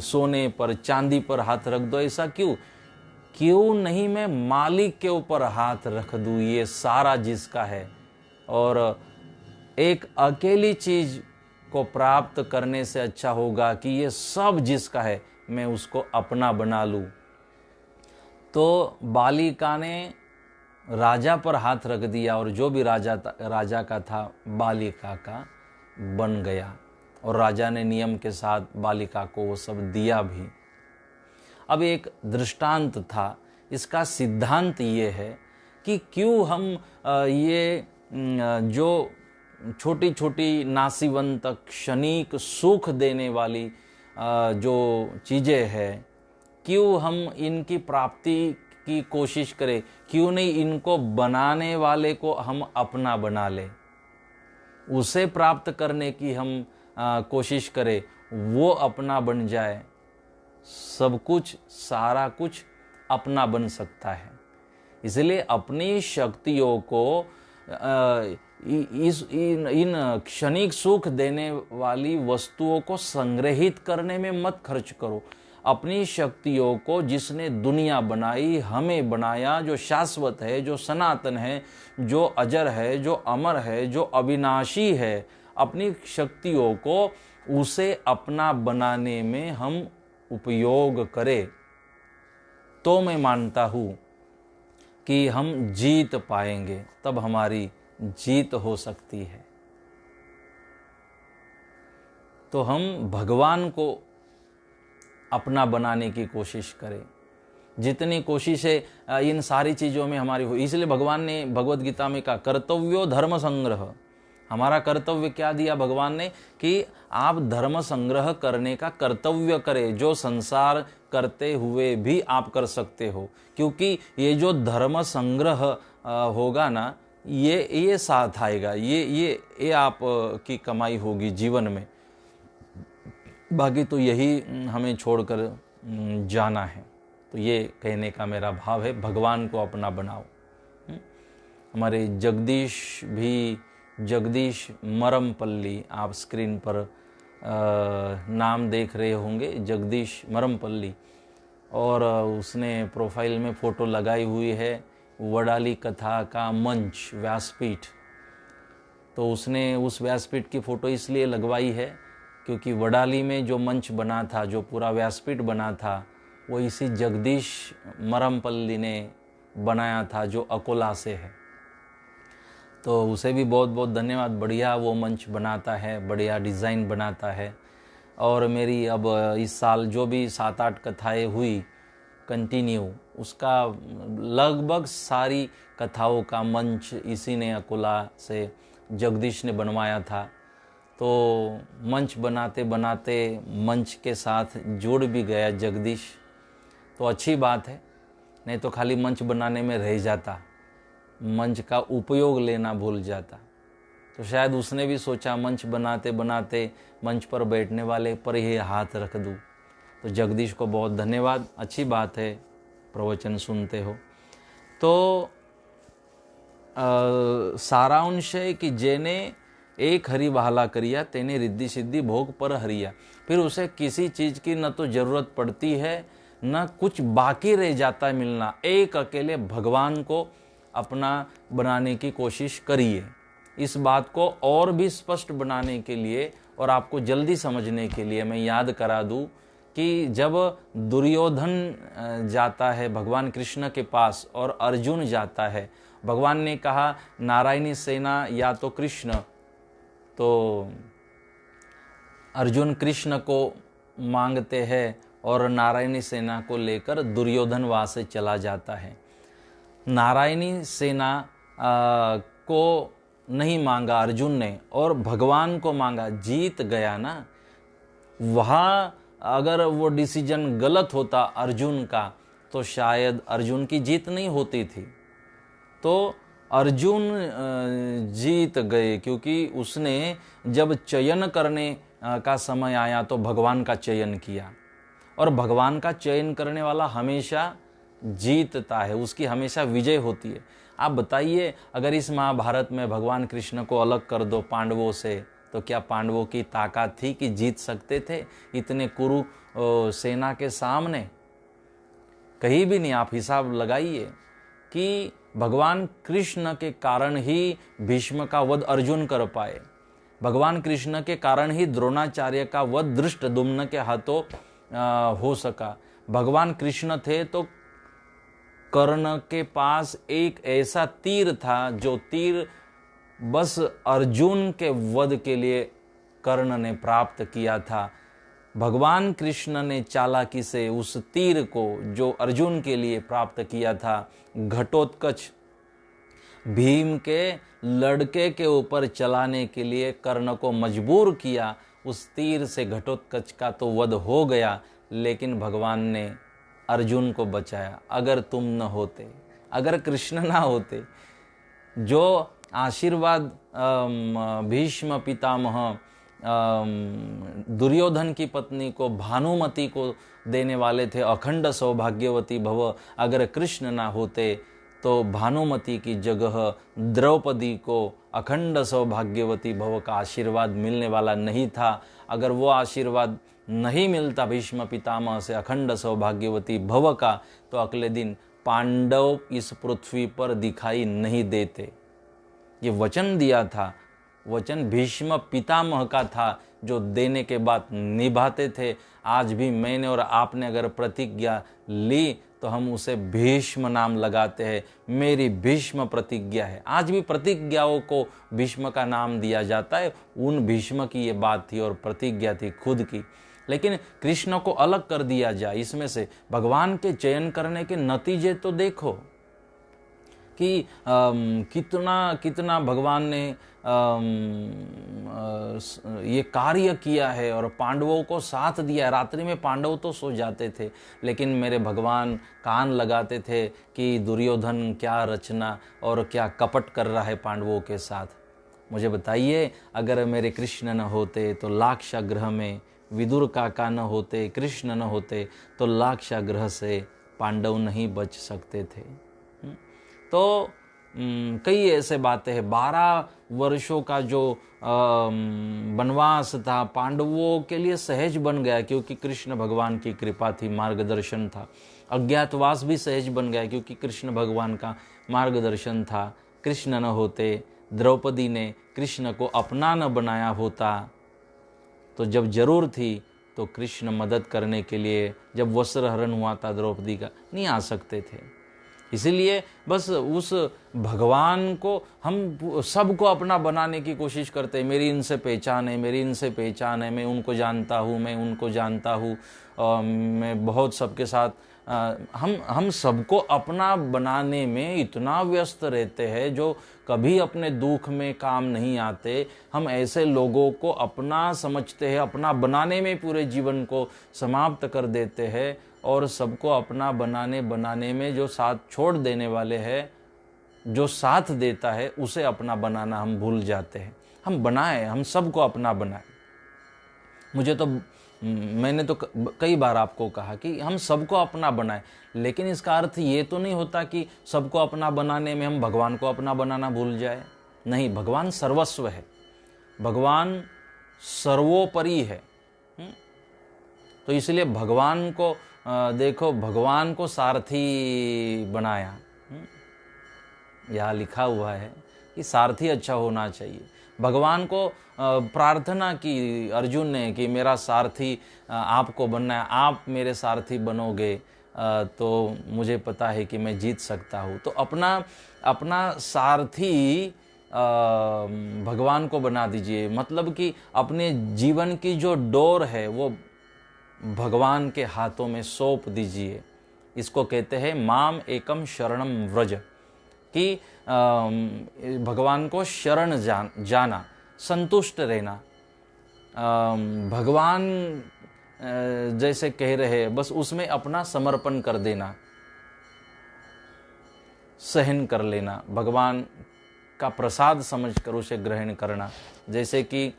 सोने पर, चांदी पर हाथ रख दो। ऐसा क्यों? क्यों नहीं मैं मालिक के ऊपर हाथ रख दूं, ये सारा जिसका है। और एक अकेली चीज को प्राप्त करने से अच्छा होगा कि ये सब जिसका है मैं उसको अपना बना लूं। तो बालिका ने राजा पर हाथ रख दिया, और जो भी राजा का था बालिका का बन गया, और राजा ने नियम के साथ बालिका को वो सब दिया भी। अब एक दृष्टांत था, इसका सिद्धांत ये है कि क्यों हम ये जो छोटी छोटी नासीवंत क्षणिक सुख देने वाली जो चीज़ें हैं, क्यों हम इनकी प्राप्ति की कोशिश करें? क्यों नहीं इनको बनाने वाले को हम अपना बना लें, उसे प्राप्त करने की हम कोशिश करें, वो अपना बन जाए। सब कुछ, सारा कुछ अपना बन सकता है। इसलिए अपनी शक्तियों को इन क्षणिक सुख देने वाली वस्तुओं को संग्रहित करने में मत खर्च करो। अपनी शक्तियों को, जिसने दुनिया बनाई, हमें बनाया, जो शाश्वत है, जो सनातन है, जो अजर है, जो अमर है, जो अविनाशी है, अपनी शक्तियों को उसे अपना बनाने में हम उपयोग करें, तो मैं मानता हूं कि हम जीत पाएंगे, तब हमारी जीत हो सकती है। तो हम भगवान को अपना बनाने की कोशिश करें। जितनी कोशिशें इन सारी चीज़ों में हमारी हो, इसलिए भगवान ने भगवत गीता में कहा कर्तव्यो धर्म संग्रह। हमारा कर्तव्य क्या दिया भगवान ने कि आप धर्म संग्रह करने का कर्तव्य करें, जो संसार करते हुए भी आप कर सकते हो। क्योंकि ये जो धर्म संग्रह होगा ना, ये साथ आएगा, ये आप की कमाई होगी जीवन में। बाकी तो यही हमें छोड़कर जाना है। तो ये कहने का मेरा भाव है, भगवान को अपना बनाओ। हमारे जगदीश मरमपल्ली, आप स्क्रीन पर नाम देख रहे होंगे, जगदीश मरमपल्ली, और उसने प्रोफाइल में फ़ोटो लगाई हुई है वडाली कथा का मंच व्यासपीठ। तो उसने उस व्यासपीठ की फ़ोटो इसलिए लगवाई है क्योंकि वडाली में जो मंच बना था, जो पूरा व्यासपीठ बना था, वो इसी जगदीश मरमपल्ली ने बनाया था, जो अकोला से है। तो उसे भी बहुत बहुत धन्यवाद। बढ़िया वो मंच बनाता है, बढ़िया डिज़ाइन बनाता है। और मेरी अब इस साल जो भी 7-8 कथाएँ हुई कंटिन्यू, उसका लगभग सारी कथाओं का मंच इसी ने अकोला से जगदीश ने बनवाया था। तो मंच बनाते बनाते मंच के साथ जुड़ भी गया जगदीश, तो अच्छी बात है। नहीं तो खाली मंच बनाने में रह जाता, मंच का उपयोग लेना भूल जाता। तो शायद उसने भी सोचा मंच बनाते बनाते मंच पर बैठने वाले पर ही हाथ रख दूं। तो जगदीश को बहुत धन्यवाद, अच्छी बात है, प्रवचन सुनते हो। तो सारांश है कि जेने एक हरि बहाला करिया तेने रिद्धि सिद्धि भोग पर हरिया। फिर उसे किसी चीज़ की न तो ज़रूरत पड़ती है, न कुछ बाकी रह जाता है मिलना। एक अकेले भगवान को अपना बनाने की कोशिश करिए। इस बात को और भी स्पष्ट बनाने के लिए और आपको जल्दी समझने के लिए मैं याद करा दूं कि जब दुर्योधन जाता है भगवान कृष्ण के पास और अर्जुन जाता है, भगवान ने कहा नारायणी सेना या तो कृष्ण, तो अर्जुन कृष्ण को मांगते हैं और नारायणी सेना को लेकर दुर्योधन वहाँ से चला जाता है। नारायणी सेना को नहीं मांगा अर्जुन ने और भगवान को मांगा, जीत गया ना। वहाँ अगर वो डिसीजन गलत होता अर्जुन का तो शायद अर्जुन की जीत नहीं होती थी। तो अर्जुन जीत गए क्योंकि उसने जब चयन करने का समय आया तो भगवान का चयन किया, और भगवान का चयन करने वाला हमेशा जीतता है, उसकी हमेशा विजय होती है। आप बताइए, अगर इस महाभारत में भगवान कृष्ण को अलग कर दो पांडवों से, तो क्या पांडवों की ताकत थी कि जीत सकते थे इतने कुरु सेना के सामने? कहीं भी नहीं। आप हिसाब लगाइए कि भगवान कृष्ण के कारण ही भीष्म का वध अर्जुन कर पाए, भगवान कृष्ण के कारण ही द्रोणाचार्य का वध धृष्टद्युम्न के हाथों हो सका। भगवान कृष्ण थे तो कर्ण के पास एक ऐसा तीर था, जो तीर बस अर्जुन के वध के लिए कर्ण ने प्राप्त किया था। भगवान कृष्ण ने चालाकी से उस तीर को जो अर्जुन के लिए प्राप्त किया था, घटोत्कच भीम के लड़के के ऊपर चलाने के लिए कर्ण को मजबूर किया। उस तीर से घटोत्कच का तो वध हो गया, लेकिन भगवान ने अर्जुन को बचाया। अगर तुम न होते, अगर कृष्ण ना होते, जो आशीर्वाद भीष्म पितामह दुर्योधन की पत्नी को भानुमति को देने वाले थे, अखंड सौभाग्यवती भव, अगर कृष्ण ना होते तो भानुमति की जगह द्रौपदी को अखंड सौभाग्यवती भव का आशीर्वाद मिलने वाला नहीं था। अगर वो आशीर्वाद नहीं मिलता भीष्म पितामह से अखंड सौभाग्यवती भव का, तो अगले दिन पांडव इस पृथ्वी पर दिखाई नहीं देते। ये वचन दिया था वचन भीष्म पितामह का था, जो देने के बाद निभाते थे। आज भी मैंने और आपने अगर प्रतिज्ञा ली तो हम उसे भीष्म नाम लगाते हैं। मेरी भीष्म प्रतिज्ञा है। आज भी प्रतिज्ञाओं को भीष्म का नाम दिया जाता है। उन भीष्म की ये बात थी और प्रतिज्ञा थी खुद की। लेकिन कृष्ण को अलग कर दिया जाए इसमें से, भगवान के चयन करने के नतीजे तो देखो कि कितना कितना भगवान ने ये कार्य किया है और पांडवों को साथ दिया। रात्रि में पांडव तो सो जाते थे, लेकिन मेरे भगवान कान लगाते थे कि दुर्योधन क्या रचना और क्या कपट कर रहा है पांडवों के साथ। मुझे बताइए, अगर मेरे कृष्ण न होते तो लाक्षागृह में, विदुर काका न होते, कृष्ण न होते तो लाक्षागृह से पांडव नहीं बच सकते थे। तो कई ऐसे बातें हैं। 12 वर्षों का जो वनवास था पांडवों के लिए सहज बन गया, क्योंकि कृष्ण भगवान की कृपा थी, मार्गदर्शन था। अज्ञातवास भी सहज बन गया क्योंकि कृष्ण भगवान का मार्गदर्शन था। कृष्ण न होते, द्रौपदी ने कृष्ण को अपना न बनाया होता, तो जब जरूर थी तो कृष्ण मदद करने के लिए, जब वस्त्र हरण हुआ था द्रौपदी का, नहीं आ सकते थे। इसीलिए बस उस भगवान को हम सबको अपना बनाने की कोशिश करते हैं। मेरी इनसे पहचान है, मेरी इनसे पहचान है, मैं उनको जानता हूँ, मैं उनको जानता हूँ, मैं बहुत सबके साथ हम सबको अपना बनाने में इतना व्यस्त रहते हैं जो कभी अपने दुख में काम नहीं आते। हम ऐसे लोगों को अपना समझते हैं, अपना बनाने में पूरे जीवन को समाप्त कर देते हैं, और सबको अपना बनाने में जो साथ छोड़ देने वाले हैं, जो साथ देता है, उसे अपना बनाना हम भूल जाते हैं। हम बनाए, हम सबको अपना बनाए। मैंने तो कई बार आपको कहा कि हम सबको अपना बनाए, लेकिन इसका अर्थ ये तो नहीं होता कि सबको अपना बनाने में हम भगवान को अपना बनाना भूल जाए। नहीं, भगवान सर्वस्व है, भगवान सर्वोपरि है। तो इसलिए भगवान को देखो, भगवान को सारथी बनाया। यहाँ लिखा हुआ है कि सारथी अच्छा होना चाहिए। भगवान को प्रार्थना की अर्जुन ने कि मेरा सारथी आपको बनना है, आप मेरे सारथी बनोगे तो मुझे पता है कि मैं जीत सकता हूँ। तो अपना सारथी भगवान को बना दीजिए, मतलब कि अपने जीवन की जो डोर है वो भगवान के हाथों में सौंप दीजिए। इसको कहते हैं माम एकम शरणम व्रज, कि भगवान को शरण जाना, संतुष्ट रहना। भगवान जैसे कह रहे बस उसमें अपना समर्पण कर देना, सहन कर लेना, भगवान का प्रसाद समझकर उसे ग्रहण करना। जैसे कि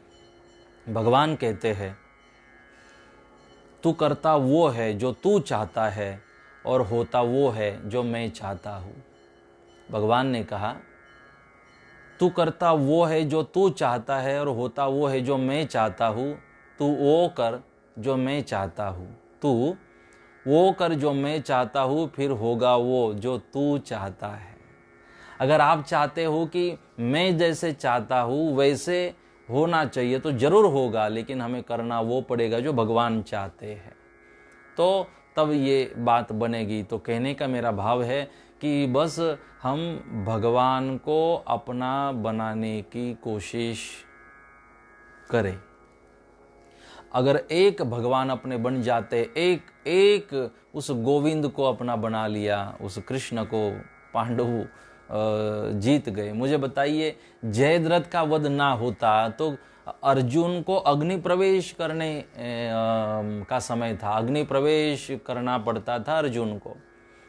भगवान कहते हैं, तू करता वो है जो तू चाहता है और होता वो है जो मैं चाहता हूँ। भगवान ने कहा, तू करता वो है जो तू चाहता है और होता वो है जो मैं चाहता हूँ। तू वो कर जो मैं चाहता हूँ, तू वो कर जो मैं चाहता हूँ, फिर होगा वो जो तू चाहता है। अगर आप चाहते हो कि मैं जैसे चाहता हूँ वैसे होना चाहिए तो जरूर होगा, लेकिन हमें करना वो पड़ेगा जो भगवान चाहते हैं, तो तब ये बात बनेगी। तो कहने का मेरा भाव है कि बस हम भगवान को अपना बनाने की कोशिश करें। अगर एक भगवान अपने बन जाते, एक उस गोविंद को अपना बना लिया, उस कृष्ण को पांडव जीत गए। मुझे बताइए, जयद्रथ का वध ना होता तो अर्जुन को अग्नि प्रवेश करने का समय था, अग्नि प्रवेश करना पड़ता था अर्जुन को।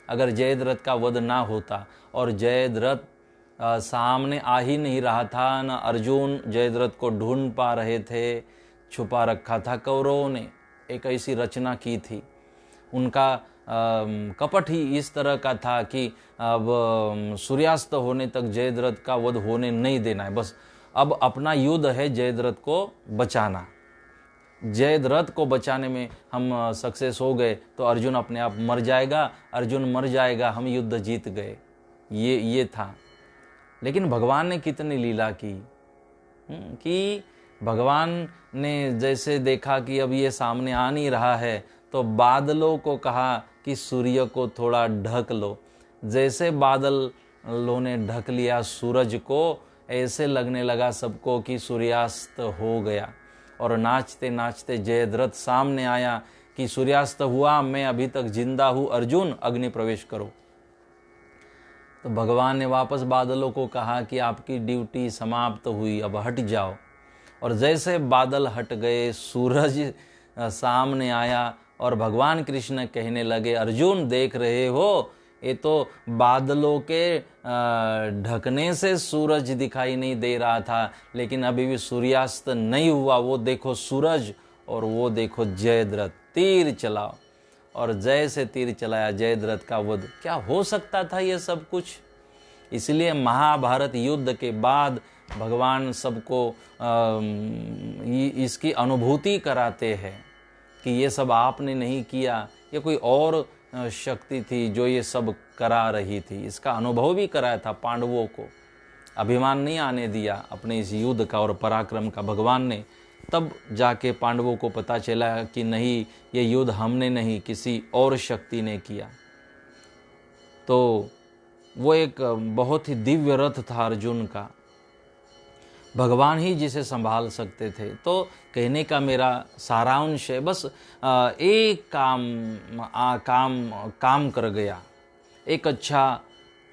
अगर जयद्रथ का वध ना होता, और जयद्रथ सामने आ ही नहीं रहा था, न अर्जुन जयद्रथ को ढूंढ पा रहे थे, छुपा रखा था। कौरवों ने एक ऐसी रचना की थी, उनका कपट ही इस तरह का था कि अब सूर्यास्त होने तक जयद्रथ का वध होने नहीं देना है। बस अब अपना युद्ध है जयद्रथ को बचाना। जयद्रथ को बचाने में हम सक्सेस हो गए तो अर्जुन अपने आप मर जाएगा, अर्जुन मर जाएगा, हम युद्ध जीत गए। ये था। लेकिन भगवान ने कितनी लीला की। कि भगवान ने जैसे देखा कि अब ये सामने आ नहीं रहा है तो बादलों को कहा कि सूर्य को थोड़ा ढक लो। जैसे बादलों ने ढक लिया सूरज को, ऐसे लगने लगा सबको कि सूर्यास्त हो गया। और नाचते नाचते जयद्रथ सामने आया कि सूर्यास्त हुआ, मैं अभी तक जिंदा हूँ, अर्जुन अग्नि प्रवेश करो। तो भगवान ने वापस बादलों को कहा कि आपकी ड्यूटी समाप्त हुई, अब हट जाओ। और जैसे बादल हट गए, सूरज सामने आया और भगवान कृष्ण कहने लगे, अर्जुन देख रहे हो, ये तो बादलों के ढकने से सूरज दिखाई नहीं दे रहा था, लेकिन अभी भी सूर्यास्त नहीं हुआ। वो देखो सूरज और वो देखो जयद्रथ, तीर चलाओ। और जैसे तीर चलाया जयद्रथ का वध। क्या हो सकता था ये सब कुछ? इसलिए महाभारत युद्ध के बाद भगवान सबको इसकी अनुभूति कराते हैं कि ये सब आपने नहीं किया, ये कोई और शक्ति थी जो ये सब करा रही थी। इसका अनुभव भी कराया था पांडवों को, अभिमान नहीं आने दिया अपने इस युद्ध का और पराक्रम का भगवान ने। तब जाके पांडवों को पता चला कि नहीं, ये युद्ध हमने नहीं, किसी और शक्ति ने किया। तो वो एक बहुत ही दिव्य रथ था अर्जुन का, भगवान ही जिसे संभाल सकते थे। तो कहने का मेरा सारांश है, बस एक काम कर गया, एक अच्छा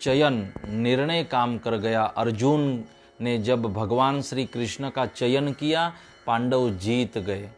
चयन निर्णय काम कर गया। अर्जुन ने जब भगवान श्री कृष्ण का चयन किया, पांडव जीत गए।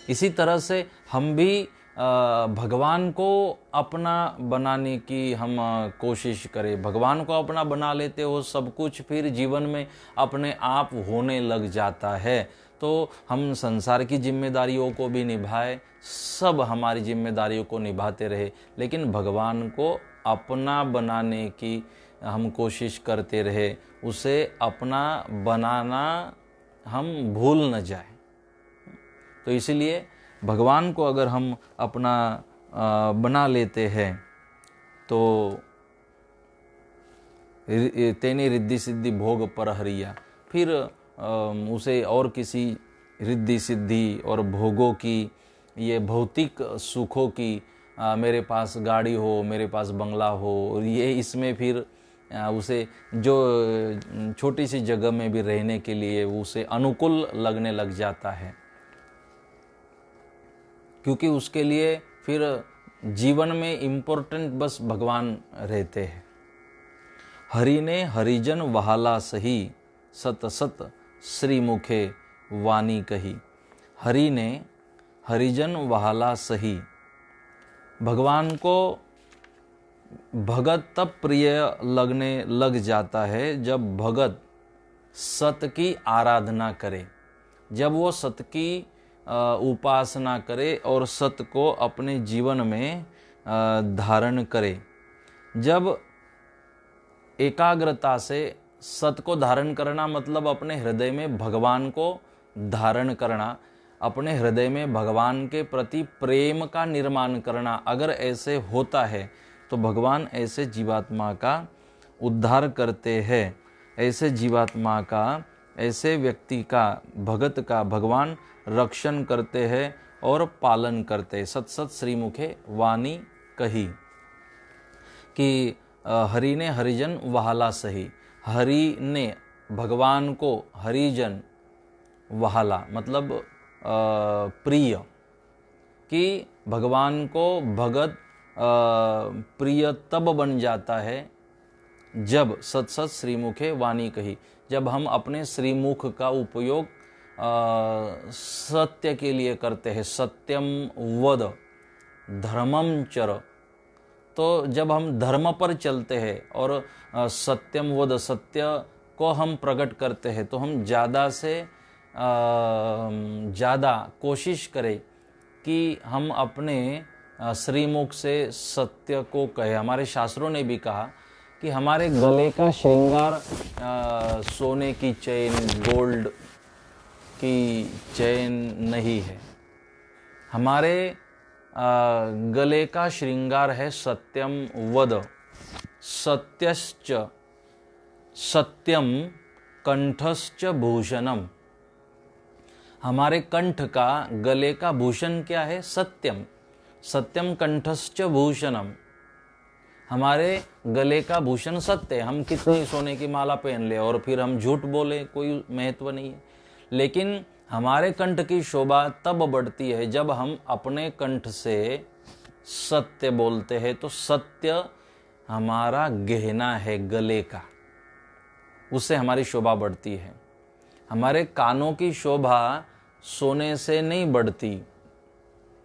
इसी तरह से हम भी भगवान को अपना बनाने की हम कोशिश करें। भगवान को अपना बना लेते हो सब कुछ, फिर जीवन में अपने आप होने लग जाता है। तो हम संसार की जिम्मेदारियों को भी निभाए, सब हमारी जिम्मेदारियों को निभाते रहे, लेकिन भगवान को अपना बनाने की हम कोशिश करते रहे, उसे अपना बनाना हम भूल न जाए। तो इसीलिए भगवान को अगर हम अपना बना लेते हैं तो तेने रिद्धि सिद्धि भोग पर हरिया, फिर उसे और किसी रिद्धि सिद्धि और भोगों की, ये भौतिक सुखों की, मेरे पास गाड़ी हो, मेरे पास बंगला हो, ये इसमें फिर उसे जो छोटी सी जगह में भी रहने के लिए उसे अनुकूल लगने लग जाता है, क्योंकि उसके लिए फिर जीवन में इम्पोर्टेंट बस भगवान रहते हैं। हरि ने हरिजन वहाला सही, सत सत श्री मुखे वाणी कही। हरि ने हरिजन वहाला सही, भगवान को भगत तब प्रिय लगने लग जाता है जब भगत सत की आराधना करे, जब वो सत की उपासना करे और सत को अपने जीवन में धारण करे। जब एकाग्रता से सत को धारण करना मतलब अपने हृदय में भगवान को धारण करना, अपने हृदय में भगवान के प्रति प्रेम का निर्माण करना। अगर ऐसे होता है तो भगवान ऐसे जीवात्मा का उद्धार करते हैं, ऐसे जीवात्मा का, ऐसे व्यक्ति का, भगत का भगवान रक्षण करते हैं और पालन करते हैं। सत सत श्री मुखे वाणी कही कि हरि ने हरिजन वहाला सही। हरि ने भगवान को हरिजन वहाला मतलब प्रिय, कि भगवान को भगत प्रिय तब बन जाता है जब सत सत श्रीमुखे वाणी कही, जब हम अपने श्रीमुख का उपयोग सत्य के लिए करते हैं। सत्यम वद धर्मम चर, तो जब हम धर्म पर चलते हैं और सत्यम वद सत्य को हम प्रकट करते हैं, तो हम ज़्यादा से ज़्यादा कोशिश करें कि हम अपने श्रीमुख से सत्य को कहें। हमारे शास्त्रों ने भी कहा कि हमारे गले का श्रृंगार सोने की चेन, गोल्ड की चेन नहीं है, हमारे गले का श्रृंगार है सत्यम वद। सत्यश्च सत्यम कंठश्च भूषणम, हमारे कंठ का, गले का भूषण क्या है? सत्यम। सत्यम कंठश्च भूषणम, हमारे गले का भूषण सत्य है। हम कितनी सोने की माला पहन ले और फिर हम झूठ बोले, कोई महत्व नहीं है। लेकिन हमारे कंठ की शोभा तब बढ़ती है जब हम अपने कंठ से सत्य बोलते हैं। तो सत्य हमारा गहना है गले का, उससे हमारी शोभा बढ़ती है। हमारे कानों की शोभा सोने से नहीं बढ़ती,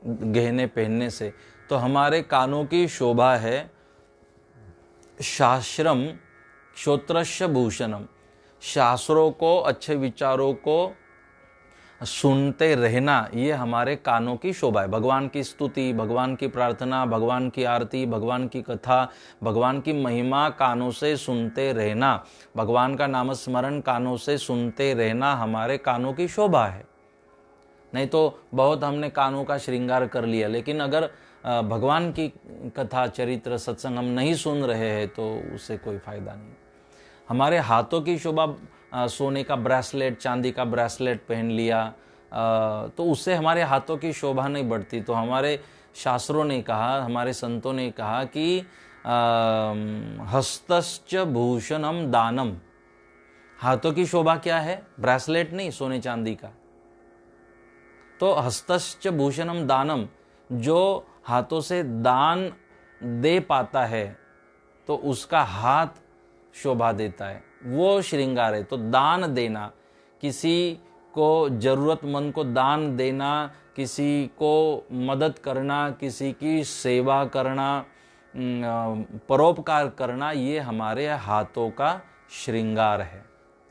गहने पहनने से। तो हमारे कानों की शोभा है शास्त्रम श्रोत्रस्य भूषणम, शास्त्रों को, अच्छे विचारों को सुनते रहना, ये हमारे कानों की शोभा है। भगवान की स्तुति, भगवान की प्रार्थना, भगवान की आरती, भगवान की कथा, भगवान की महिमा कानों से सुनते रहना, भगवान का नाम स्मरण कानों से सुनते रहना हमारे कानों की शोभा है। नहीं तो बहुत हमने कानों का श्रृंगार कर लिया, लेकिन अगर भगवान की कथा, चरित्र, सत्संग हम नहीं सुन रहे हैं तो उससे कोई फायदा नहीं। हमारे हाथों की शोभा, सोने का ब्रेसलेट, चांदी का ब्रेसलेट पहन लिया तो उससे हमारे हाथों की शोभा नहीं बढ़ती। तो हमारे शास्त्रों ने कहा, हमारे संतों ने कहा कि हस्तश्च भूषणम दानम, हाथों की शोभा क्या है? ब्रेसलेट नहीं, सोने चांदी का। तो हस्तश्च भूषणम दानम, जो हाथों से दान दे पाता है तो उसका हाथ शोभा देता है, वो श्रृंगार है। तो दान देना, किसी को, जरूरतमंद को दान देना, किसी को मदद करना, किसी की सेवा करना, परोपकार करना, ये हमारे हाथों का श्रृंगार है,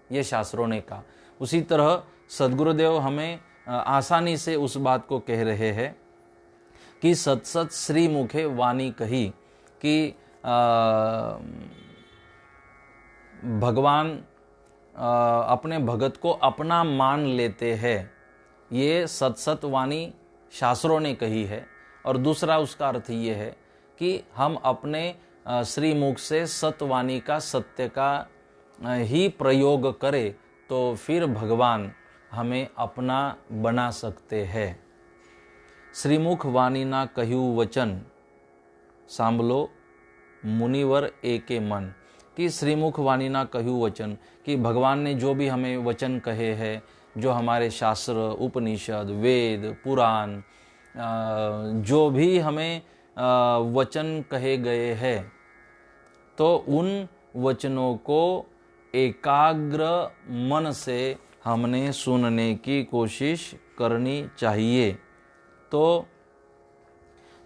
ये शास्त्रों ने कहा। उसी तरह सद्गुरुदेव हमें आसानी से उस बात को कह रहे हैं कि सत सत श्री मुखे वाणी कही, कि भगवान अपने भगत को अपना मान लेते हैं, ये सत सत वाणी शास्त्रों ने कही है। और दूसरा उसका अर्थ ये है कि हम अपने श्रीमुख से सतवाणी का, सत्य का ही प्रयोग करें तो फिर भगवान हमें अपना बना सकते हैं। श्रीमुख वाणी ना कहू वचन, सांभलो मुनिवर एके मन, कि श्रीमुख वाणी ना कहू वचन, कि भगवान ने जो भी हमें वचन कहे हैं, जो हमारे शास्त्र, उपनिषद, वेद, पुराण, जो भी हमें वचन कहे गए हैं, तो उन वचनों को एकाग्र मन से हमने सुनने की कोशिश करनी चाहिए। तो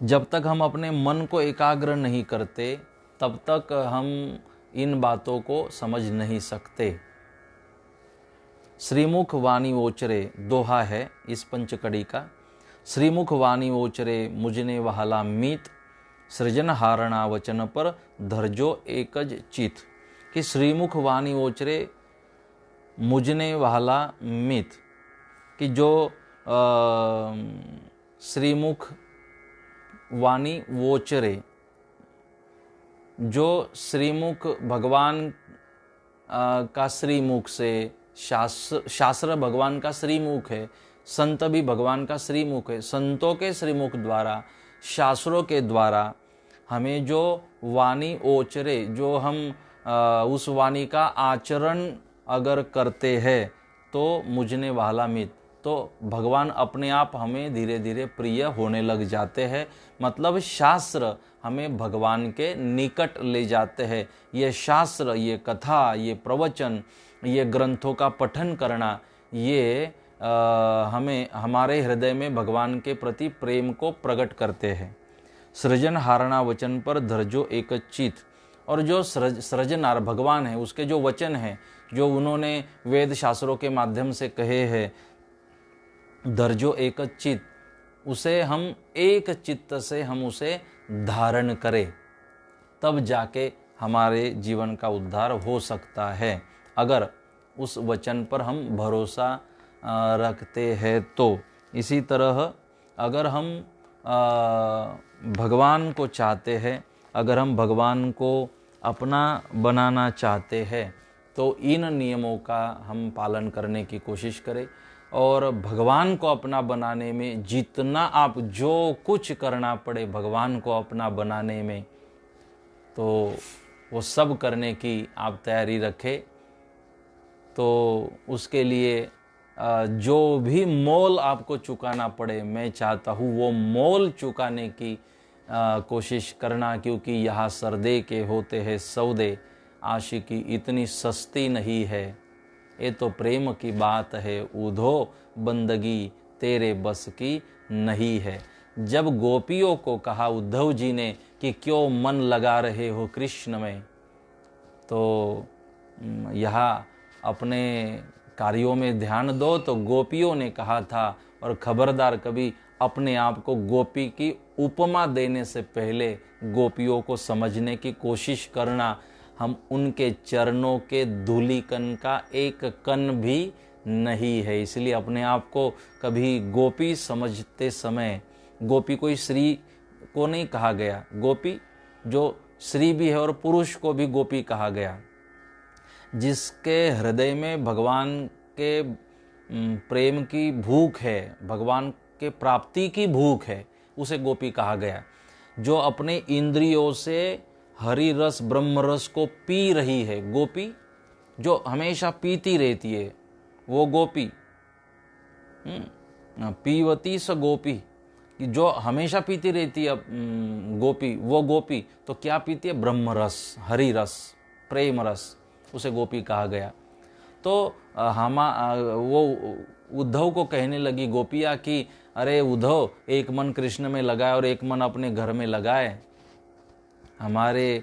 जब तक हम अपने मन को एकाग्र नहीं करते तब तक हम इन बातों को समझ नहीं सकते। श्रीमुख वाणी ओचरे, दोहा है इस पंचकड़ी का। श्रीमुख वाणी ओचरे मुझने वहाला मीत, सृजन हारणा वचन पर धरजो एकज चित, कि श्रीमुख वाणी ओचरे मुझने वहाला मीत, कि जो श्रीमुख वाणी वोचरे, जो श्रीमुख भगवान का श्रीमुख से, शास्त्र भगवान का श्रीमुख है, संत भी भगवान का श्रीमुख है। संतों के श्रीमुख द्वारा, शास्त्रों के द्वारा हमें जो वाणी ओचरे, जो हम उस वाणी का आचरण अगर करते हैं तो मुझने वाला मित, तो भगवान अपने आप हमें धीरे धीरे प्रिय होने लग जाते हैं। मतलब शास्त्र हमें भगवान के निकट ले जाते हैं। ये शास्त्र, ये कथा, ये प्रवचन, ये ग्रंथों का पठन करना, ये हमें हमारे हृदय में भगवान के प्रति प्रेम को प्रकट करते हैं। सृजन हारणा वचन पर धरजो एक चित, और जो सृजनार भगवान है, उसके जो वचन हैं, जो उन्होंने वेद शास्त्रों के माध्यम से कहे हैं, धरजो एक चित, उसे हम एक चित्त से हम उसे धारण करें, तब जाके हमारे जीवन का उद्धार हो सकता है। अगर उस वचन पर हम भरोसा रखते हैं तो। इसी तरह अगर हम भगवान को चाहते हैं, अगर हम भगवान को अपना बनाना चाहते हैं, तो इन नियमों का हम पालन करने की कोशिश करें और भगवान को अपना बनाने में जितना आप जो कुछ करना पड़े भगवान को अपना बनाने में, तो वो सब करने की आप तैयारी रखें। तो उसके लिए जो भी मोल आपको चुकाना पड़े, मैं चाहता हूँ वो मोल चुकाने की कोशिश करना, क्योंकि यहाँ सरदे के होते हैं सौदे, आशिकी इतनी सस्ती नहीं है। ये तो प्रेम की बात है, उधो बंदगी तेरे बस की नहीं है। जब गोपियों को कहा उद्धव जी ने कि क्यों मन लगा रहे हो कृष्ण में, तो यहाँ अपने कार्यों में ध्यान दो, तो गोपियों ने कहा था। और खबरदार कभी अपने आप को गोपी की उपमा देने से पहले गोपियों को समझने की कोशिश करना। हम उनके चरणों के धूलिकण का एक कण भी नहीं है, इसलिए अपने आप को कभी गोपी समझते समय, गोपी कोई स्त्री को नहीं कहा गया, गोपी जो स्त्री भी है और पुरुष को भी गोपी कहा गया। जिसके हृदय में भगवान के प्रेम की भूख है, भगवान के प्राप्ति की भूख है, उसे गोपी कहा गया। जो अपने इंद्रियों से हरि रस ब्रह्म रस को पी रही है, गोपी जो हमेशा पीती रहती है वो गोपी। पीवती स गोपी, जो हमेशा पीती रहती है गोपी, वो गोपी तो क्या पीती है? ब्रह्म रस, हरि रस, प्रेम रस, उसे गोपी कहा गया। तो वो उद्धव को कहने लगी गोपिया कि अरे उद्धव, एक मन कृष्ण में लगाए और एक मन अपने घर में लगाए। हमारे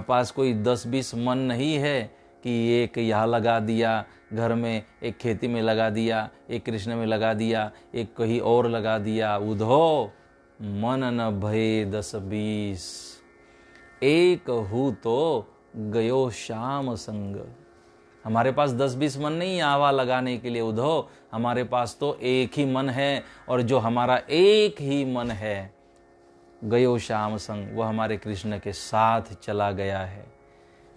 पास कोई 10-20 मन नहीं है कि एक यहाँ लगा दिया घर में, एक खेती में लगा दिया, एक कृष्ण में लगा दिया, एक कहीं और लगा दिया। उद्धव मन न भये 10-20, एक हूँ तो गयो श्याम संग। हमारे पास 10-20 मन नहीं आवा लगाने के लिए उद्धव, हमारे पास तो एक ही मन है, और जो हमारा एक ही मन है गयो श्याम संग, वो हमारे कृष्ण के साथ चला गया है।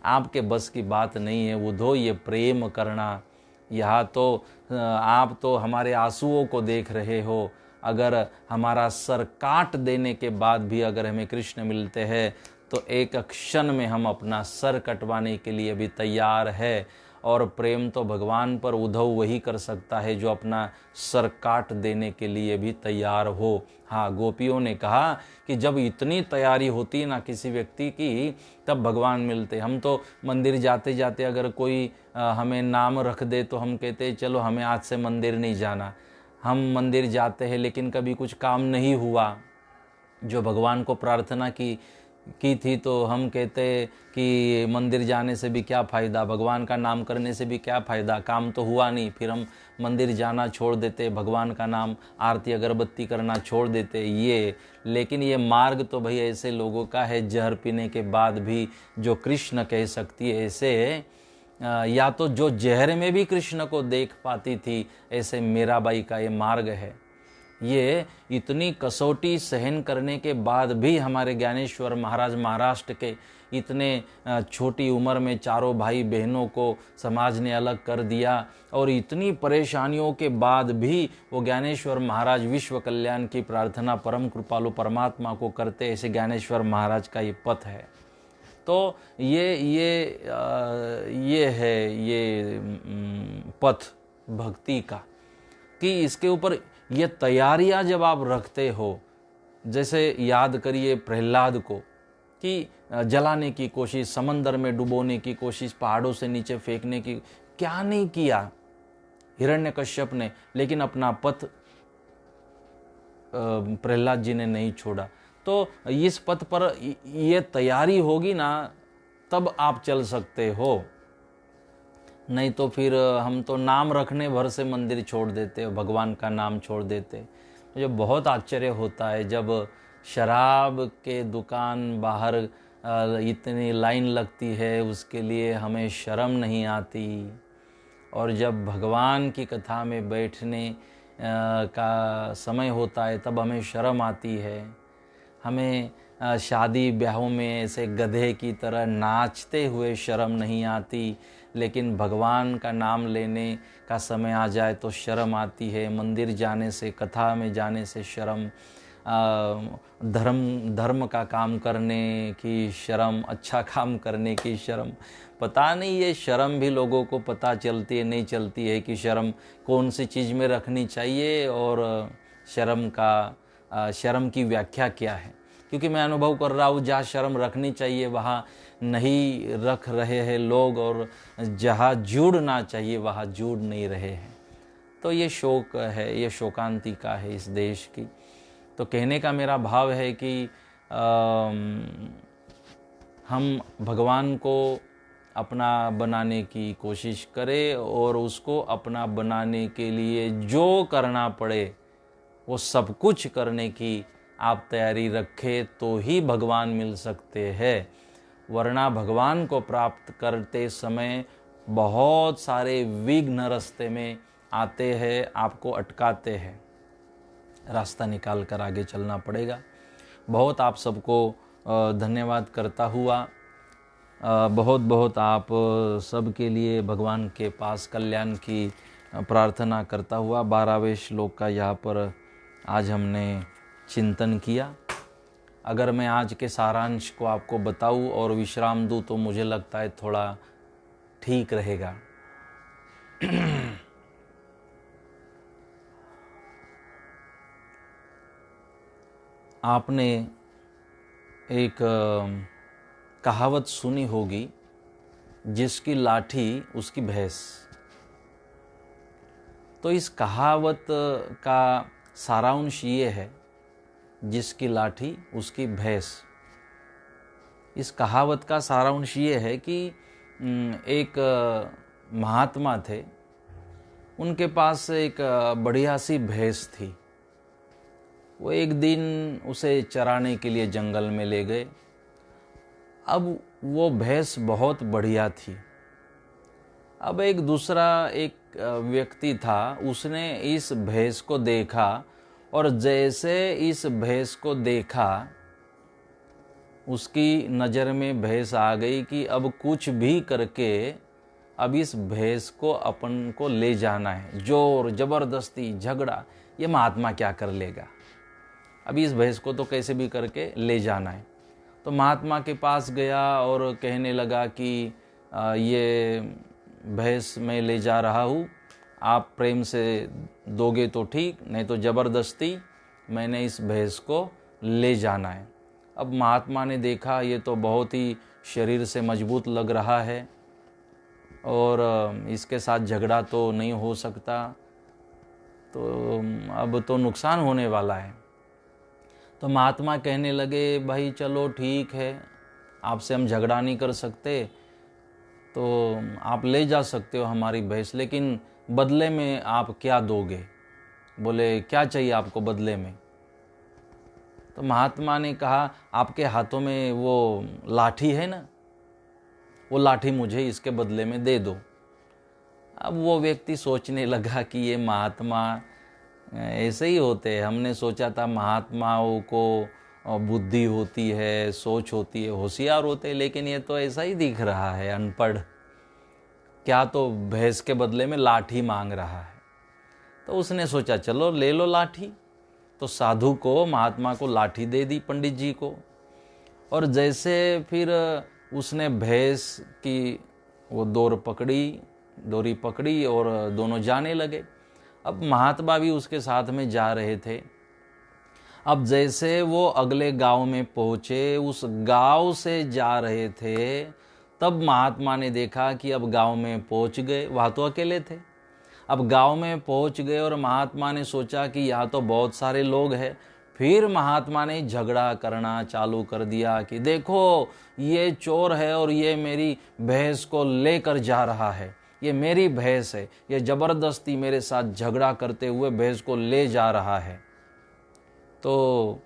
आपके बस की बात नहीं है उद्धव ये प्रेम करना। यहाँ तो आप तो हमारे आंसुओं को देख रहे हो। अगर हमारा सर काट देने के बाद भी अगर हमें कृष्ण मिलते हैं तो एक क्षण में हम अपना सर कटवाने के लिए भी तैयार है। और प्रेम तो भगवान पर उद्धव वही कर सकता है जो अपना सर काट देने के लिए भी तैयार हो। हाँ, गोपियों ने कहा कि जब इतनी तैयारी होती ना किसी व्यक्ति की, तब भगवान मिलते। हम तो मंदिर जाते जाते अगर कोई हमें नाम रख दे तो हम कहते चलो हमें आज से मंदिर नहीं जाना। हम मंदिर जाते हैं लेकिन कभी कुछ काम नहीं हुआ जो भगवान को प्रार्थना की थी, तो हम कहते कि मंदिर जाने से भी क्या फ़ायदा, भगवान का नाम करने से भी क्या फ़ायदा, काम तो हुआ नहीं। फिर हम मंदिर जाना छोड़ देते, भगवान का नाम आरती अगरबत्ती करना छोड़ देते। लेकिन ये मार्ग तो भाई ऐसे लोगों का है, जहर पीने के बाद भी जो कृष्ण कह सकती है ऐसे, या तो जो जहर में भी कृष्ण को देख पाती थी, ऐसे मीराबाई का ये मार्ग है। ये इतनी कसौटी सहन करने के बाद भी हमारे ज्ञानेश्वर महाराज महाराष्ट्र के इतने छोटी उम्र में चारों भाई बहनों को समाज ने अलग कर दिया, और इतनी परेशानियों के बाद भी वो ज्ञानेश्वर महाराज विश्व कल्याण की प्रार्थना परम कृपालु परमात्मा को करते, ऐसे ज्ञानेश्वर महाराज का ये पथ है। तो ये है ये पथ भक्ति का, कि इसके ऊपर ये तैयारियां जब आप रखते हो, जैसे याद करिए प्रहलाद को कि जलाने की कोशिश, समंदर में डुबोने की कोशिश, पहाड़ों से नीचे फेंकने की, क्या नहीं किया हिरण्यकश्यप ने, लेकिन अपना पथ प्रहलाद जी ने नहीं छोड़ा। तो इस पथ पर ये तैयारी होगी ना, तब आप चल सकते हो। नहीं तो फिर हम तो नाम रखने भर से मंदिर छोड़ देते, भगवान का नाम छोड़ देते। मुझे बहुत आश्चर्य होता है जब शराब के दुकान बाहर इतनी लाइन लगती है, उसके लिए हमें शर्म नहीं आती, और जब भगवान की कथा में बैठने का समय होता है तब हमें शर्म आती है। हमें शादी ब्याहों में ऐसे गधे की तरह नाचते हुए शर्म नहीं आती, लेकिन भगवान का नाम लेने का समय आ जाए तो शर्म आती है। मंदिर जाने से, कथा में जाने से शर्म, धर्म का काम करने की शर्म, अच्छा काम करने की शर्म। पता नहीं ये शर्म भी लोगों को पता चलती है नहीं चलती है कि शर्म कौन सी चीज़ में रखनी चाहिए और शर्म की व्याख्या क्या है। क्योंकि मैं अनुभव कर रहा हूँ जहाँ शर्म रखनी चाहिए वहाँ नहीं रख रहे हैं लोग, और जहाँ जुड़ना चाहिए वहाँ जुड़ नहीं रहे हैं। तो ये शोक है, ये शोकांतिका है इस देश की। तो कहने का मेरा भाव है कि हम भगवान को अपना बनाने की कोशिश करें और उसको अपना बनाने के लिए जो करना पड़े वो सब कुछ करने की आप तैयारी रखें तो ही भगवान मिल सकते हैं। वरना भगवान को प्राप्त करते समय बहुत सारे विघ्न रास्ते में आते हैं, आपको अटकाते हैं। रास्ता निकाल कर आगे चलना पड़ेगा। बहुत आप सबको धन्यवाद करता हुआ, बहुत बहुत आप सब के लिए भगवान के पास कल्याण की प्रार्थना करता हुआ 12वें श्लोक का यहाँ पर आज हमने चिंतन किया। अगर मैं आज के सारांश को आपको बताऊं और विश्राम दूं तो मुझे लगता है थोड़ा ठीक रहेगा। आपने एक कहावत सुनी होगी, जिसकी लाठी उसकी भैंस। तो इस कहावत का सारांश ये है, जिसकी लाठी उसकी भैंस। इस कहावत का सारांश ये है कि एक महात्मा थे, उनके पास एक बढ़िया सी भैंस थी। वो एक दिन उसे चराने के लिए जंगल में ले गए। अब वो भैंस बहुत बढ़िया थी। अब एक दूसरा एक व्यक्ति था, उसने इस भैंस को देखा और जैसे इस भैंस को देखा उसकी नज़र में भैंस आ गई कि अब कुछ भी करके अब इस भैंस को अपन को ले जाना है। जोर जबरदस्ती झगड़ा, ये महात्मा क्या कर लेगा, अभी इस भैंस को तो कैसे भी करके ले जाना है। तो महात्मा के पास गया और कहने लगा कि ये भैंस मैं ले जा रहा हूँ, आप प्रेम से दोगे तो ठीक, नहीं तो ज़बरदस्ती मैंने इस भैंस को ले जाना है। अब महात्मा ने देखा ये तो बहुत ही शरीर से मजबूत लग रहा है और इसके साथ झगड़ा तो नहीं हो सकता, तो अब तो नुकसान होने वाला है। तो महात्मा कहने लगे, भाई चलो ठीक है, आपसे हम झगड़ा नहीं कर सकते, तो आप ले जा सकते हो हमारी भैंस, लेकिन बदले में आप क्या दोगे? बोले क्या चाहिए आपको बदले में? तो महात्मा ने कहा, आपके हाथों में वो लाठी है ना, वो लाठी मुझे इसके बदले में दे दो। अब वो व्यक्ति सोचने लगा कि ये महात्मा ऐसे ही होते हैं। हमने सोचा था महात्माओं को बुद्धि होती है, सोच होती है, होशियार होते हैं, लेकिन ये तो ऐसा ही दिख रहा है, अनपढ़। क्या तो भैंस के बदले में लाठी मांग रहा है। तो उसने सोचा चलो ले लो लाठी। तो साधु को, महात्मा को लाठी दे दी, पंडित जी को। और जैसे फिर उसने भैंस की वो डोरी पकड़ी और दोनों जाने लगे। अब महात्मा भी उसके साथ में जा रहे थे। अब जैसे वो अगले गांव में पहुंचे, उस गांव से जा रहे थे, तब महात्मा ने देखा कि अब गांव में पहुंच गए। वहाँ तो अकेले थे, अब गांव में पहुंच गए और महात्मा ने सोचा कि यहाँ तो बहुत सारे लोग हैं। फिर महात्मा ने झगड़ा करना चालू कर दिया कि देखो ये चोर है और ये मेरी भैंस को लेकर जा रहा है, ये मेरी भैंस है, ये जबरदस्ती मेरे साथ झगड़ा करते हुए भैंस को ले जा रहा है। तो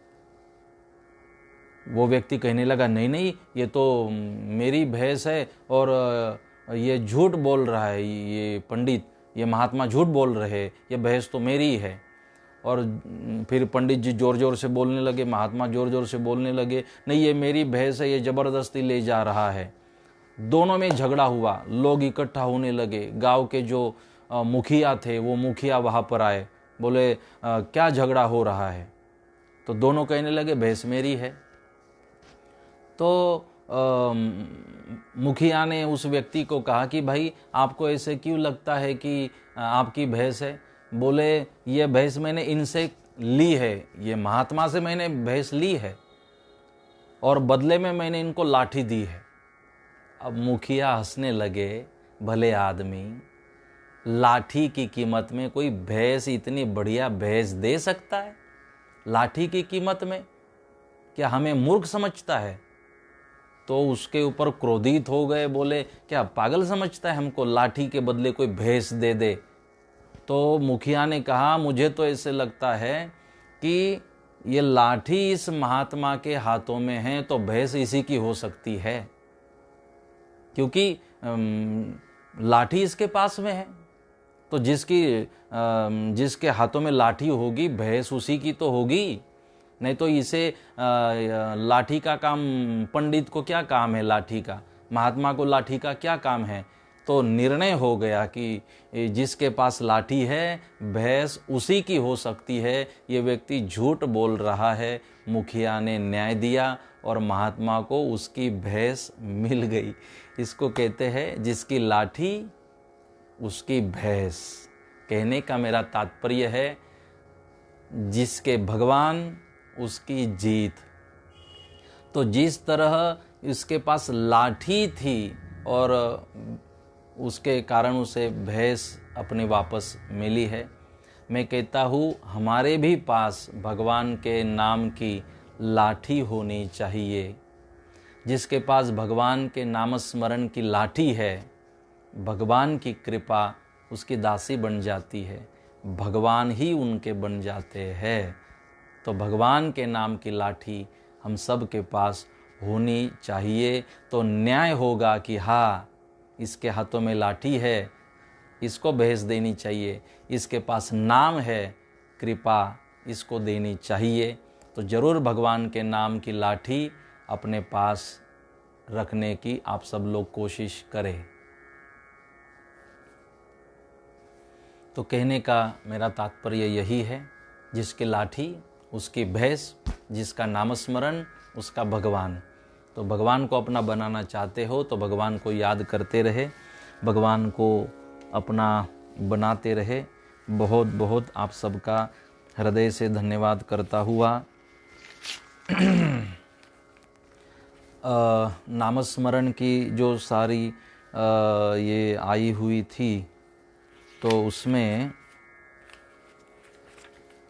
वो व्यक्ति कहने लगा, नहीं नहीं, ये तो मेरी भैंस है और ये झूठ बोल रहा है, ये पंडित, ये महात्मा झूठ बोल रहे हैं, ये भैंस तो मेरी है। और फिर पंडित जी जोर जोर से बोलने लगे, महात्मा जोर जोर से बोलने लगे, नहीं ये मेरी भैंस है, ये ज़बरदस्ती ले जा रहा है। दोनों में झगड़ा हुआ, लोग इकट्ठा होने लगे। गांव के जो मुखिया थे वो मुखिया वहाँ पर आए, बोले क्या झगड़ा हो रहा है? तो दोनों कहने लगे भैंस मेरी है। तो मुखिया ने उस व्यक्ति को कहा कि भाई आपको ऐसे क्यों लगता है कि आपकी भैंस है? बोले ये भैंस मैंने इनसे ली है, ये महात्मा से मैंने भैंस ली है और बदले में मैंने इनको लाठी दी है। अब मुखिया हंसने लगे, भले आदमी, लाठी की कीमत में कोई भैंस, इतनी बढ़िया भैंस दे सकता है? लाठी की कीमत में? क्या हमें मूर्ख समझता है? तो उसके ऊपर क्रोधित हो गए, बोले क्या पागल समझता है हमको, लाठी के बदले कोई भैंस दे दे? तो मुखिया ने कहा मुझे तो ऐसे लगता है कि ये लाठी इस महात्मा के हाथों में है तो भैंस इसी की हो सकती है, क्योंकि लाठी इसके पास में है। तो जिसके हाथों में लाठी होगी भैंस उसी की तो होगी। नहीं तो इसे लाठी का काम, पंडित को क्या काम है लाठी का, महात्मा को लाठी का क्या काम है? तो निर्णय हो गया कि जिसके पास लाठी है भैंस उसी की हो सकती है। ये व्यक्ति झूठ बोल रहा है। मुखिया ने न्याय दिया और महात्मा को उसकी भैंस मिल गई। इसको कहते हैं जिसकी लाठी उसकी भैंस। कहने का मेरा तात्पर्य है जिसके भगवान उसकी जीत। तो जिस तरह इसके पास लाठी थी और उसके कारण उसे भैंस अपने वापस मिली है, मैं कहता हूँ हमारे भी पास भगवान के नाम की लाठी होनी चाहिए। जिसके पास भगवान के नाम स्मरण की लाठी है, भगवान की कृपा उसकी दासी बन जाती है, भगवान ही उनके बन जाते हैं। तो भगवान के नाम की लाठी हम सब के पास होनी चाहिए। तो न्याय होगा कि हाँ इसके हाथों में लाठी है, इसको भैंस देनी चाहिए, इसके पास नाम है, कृपा इसको देनी चाहिए। तो ज़रूर भगवान के नाम की लाठी अपने पास रखने की आप सब लोग कोशिश करें। तो कहने का मेरा तात्पर्य यही है, जिसकी लाठी उसकी भैंस, जिसका नामस्मरण उसका भगवान। तो भगवान को अपना बनाना चाहते हो तो भगवान को याद करते रहे, भगवान को अपना बनाते रहे। बहुत बहुत आप सबका हृदय से धन्यवाद करता हुआ नामस्मरण की जो सारी ये आई हुई थी तो उसमें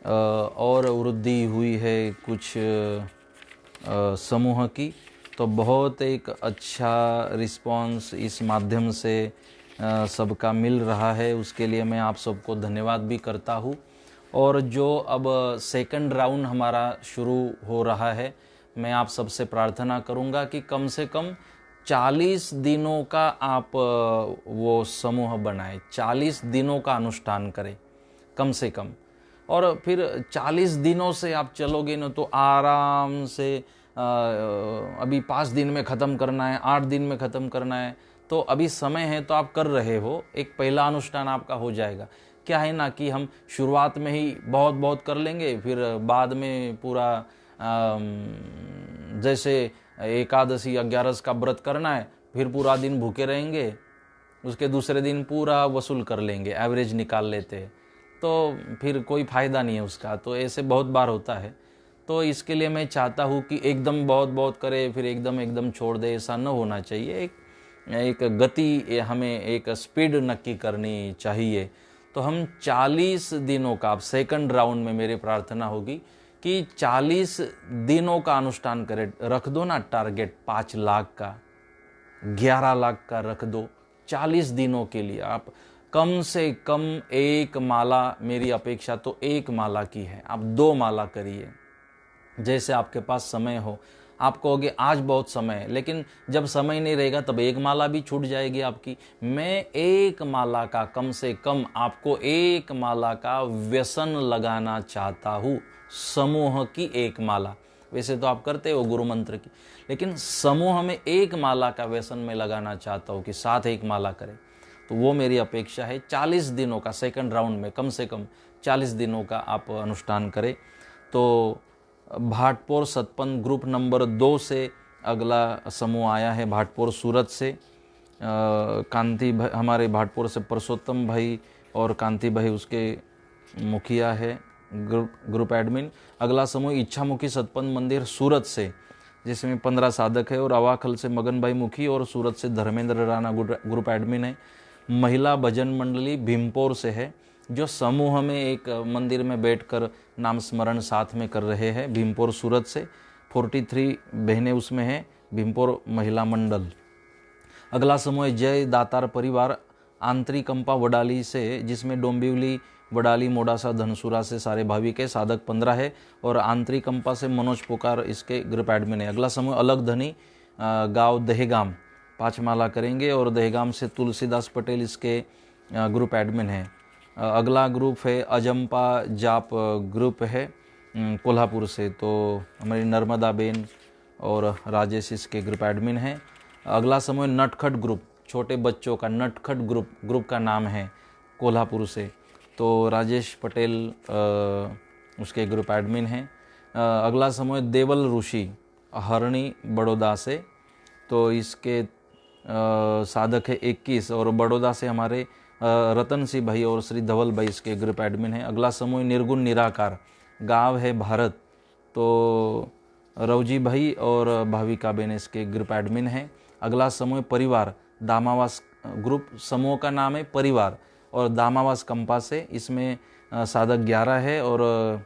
और वृद्धि हुई है कुछ समूह की। तो बहुत एक अच्छा रिस्पांस इस माध्यम से सबका मिल रहा है, उसके लिए मैं आप सबको धन्यवाद भी करता हूँ। और जो अब सेकंड राउंड हमारा शुरू हो रहा है, मैं आप सबसे प्रार्थना करूँगा कि कम से कम 40 दिनों का आप वो समूह बनाएं, 40 दिनों का अनुष्ठान करें कम से कम। और फिर 40 दिनों से आप चलोगे ना तो आराम से अभी 5 दिन में ख़त्म करना है, 8 दिन में ख़त्म करना है, तो अभी समय है तो आप कर रहे हो, एक पहला अनुष्ठान आपका हो जाएगा। क्या है ना कि हम शुरुआत में ही बहुत बहुत कर लेंगे, फिर बाद में पूरा जैसे एकादशी 11 का व्रत करना है, फिर पूरा दिन भूखे रहेंगे, उसके दूसरे दिन पूरा वसूल कर लेंगे, एवरेज निकाल लेते हैं, तो फिर कोई फ़ायदा नहीं है उसका। तो ऐसे बहुत बार होता है। तो इसके लिए मैं चाहता हूँ कि एकदम बहुत बहुत करे फिर एकदम छोड़ दे, ऐसा न होना चाहिए। एक गति, हमें एक स्पीड नक्की करनी चाहिए। तो हम 40 दिनों का, अब सेकंड राउंड में मेरी प्रार्थना होगी कि 40 दिनों का अनुष्ठान करें। रख दो ना टारगेट 5 लाख का, 11 लाख का रख दो 40 दिनों के लिए। आप कम से कम 1 माला, मेरी अपेक्षा तो 1 माला की है, आप 2 माला करिए, जैसे आपके पास समय हो। आप कहोगे आज बहुत समय है, लेकिन जब समय नहीं रहेगा तब एक माला भी छूट जाएगी आपकी। मैं एक माला का, कम से कम आपको एक माला का व्यसन लगाना चाहता हूँ, समूह की एक माला। वैसे तो आप करते हो गुरु मंत्र की, लेकिन समूह में एक माला का व्यसन में लगाना चाहता हूँ कि साथ एक माला करें। तो वो मेरी अपेक्षा है 40 दिनों का, सेकंड राउंड में कम से कम 40 दिनों का आप अनुष्ठान करें। तो भाटपोर सतपंथ ग्रुप नंबर 2 से अगला समूह आया है, भाटपोर सूरत से कांति भाई, हमारे भाटपोर से परसोत्तम भाई और कांति भाई उसके मुखिया है, ग्रुप एडमिन। अगला समूह इच्छामुखी सतपंथ मंदिर सूरत से, जिसमें 15 साधक है, और अवाखल से मगन भाई मुखी और सूरत से धर्मेंद्र राणा ग्रुप एडमिन है। महिला भजन मंडली भीमपोर से है, जो समूह में एक मंदिर में बैठकर नाम स्मरण साथ में कर रहे हैं, भीमपोर सूरत से। 43 बहनें उसमें हैं, भीमपोर महिला मंडल। अगला समूह जय दातार परिवार आंतरिकंपा वडाली से, जिसमें डोंबिवली, वडाली, मोडासा, धनसुरा से सारे भाविक है, साधक 15 है, और आंतरिकंपा से मनोज पोकार इसके ग्रुप एडमिन है। अगला समूह अलग धनी गांव दहेगाम 5 माला करेंगे, और दहेगाम से तुलसीदास पटेल इसके ग्रुप एडमिन है। अगला ग्रुप है अजंपा जाप ग्रुप है कोल्हापुर से, तो हमारी नर्मदा बेन और राजेश इसके ग्रुप एडमिन है। अगला समूह नटखट ग्रुप, छोटे बच्चों का नटखट ग्रुप का नाम है, कोल्हापुर से, तो राजेश पटेल उसके ग्रुप एडमिन हैं। अगला समूह देवल ऋषि हरणी बड़ौदा से, तो इसके साधक है 21, और बड़ौदा से हमारे रतन सिंह भाई और श्री धवल भाई इसके ग्रुप एडमिन है। अगला समूह निर्गुण निराकार, गांव है भारत, तो रवजी भाई और भाविका बेन इसके ग्रुप एडमिन है। अगला समूह परिवार दामावास ग्रुप, समूह का नाम है परिवार, और दामावास कंपा से, इसमें साधक 11 है, और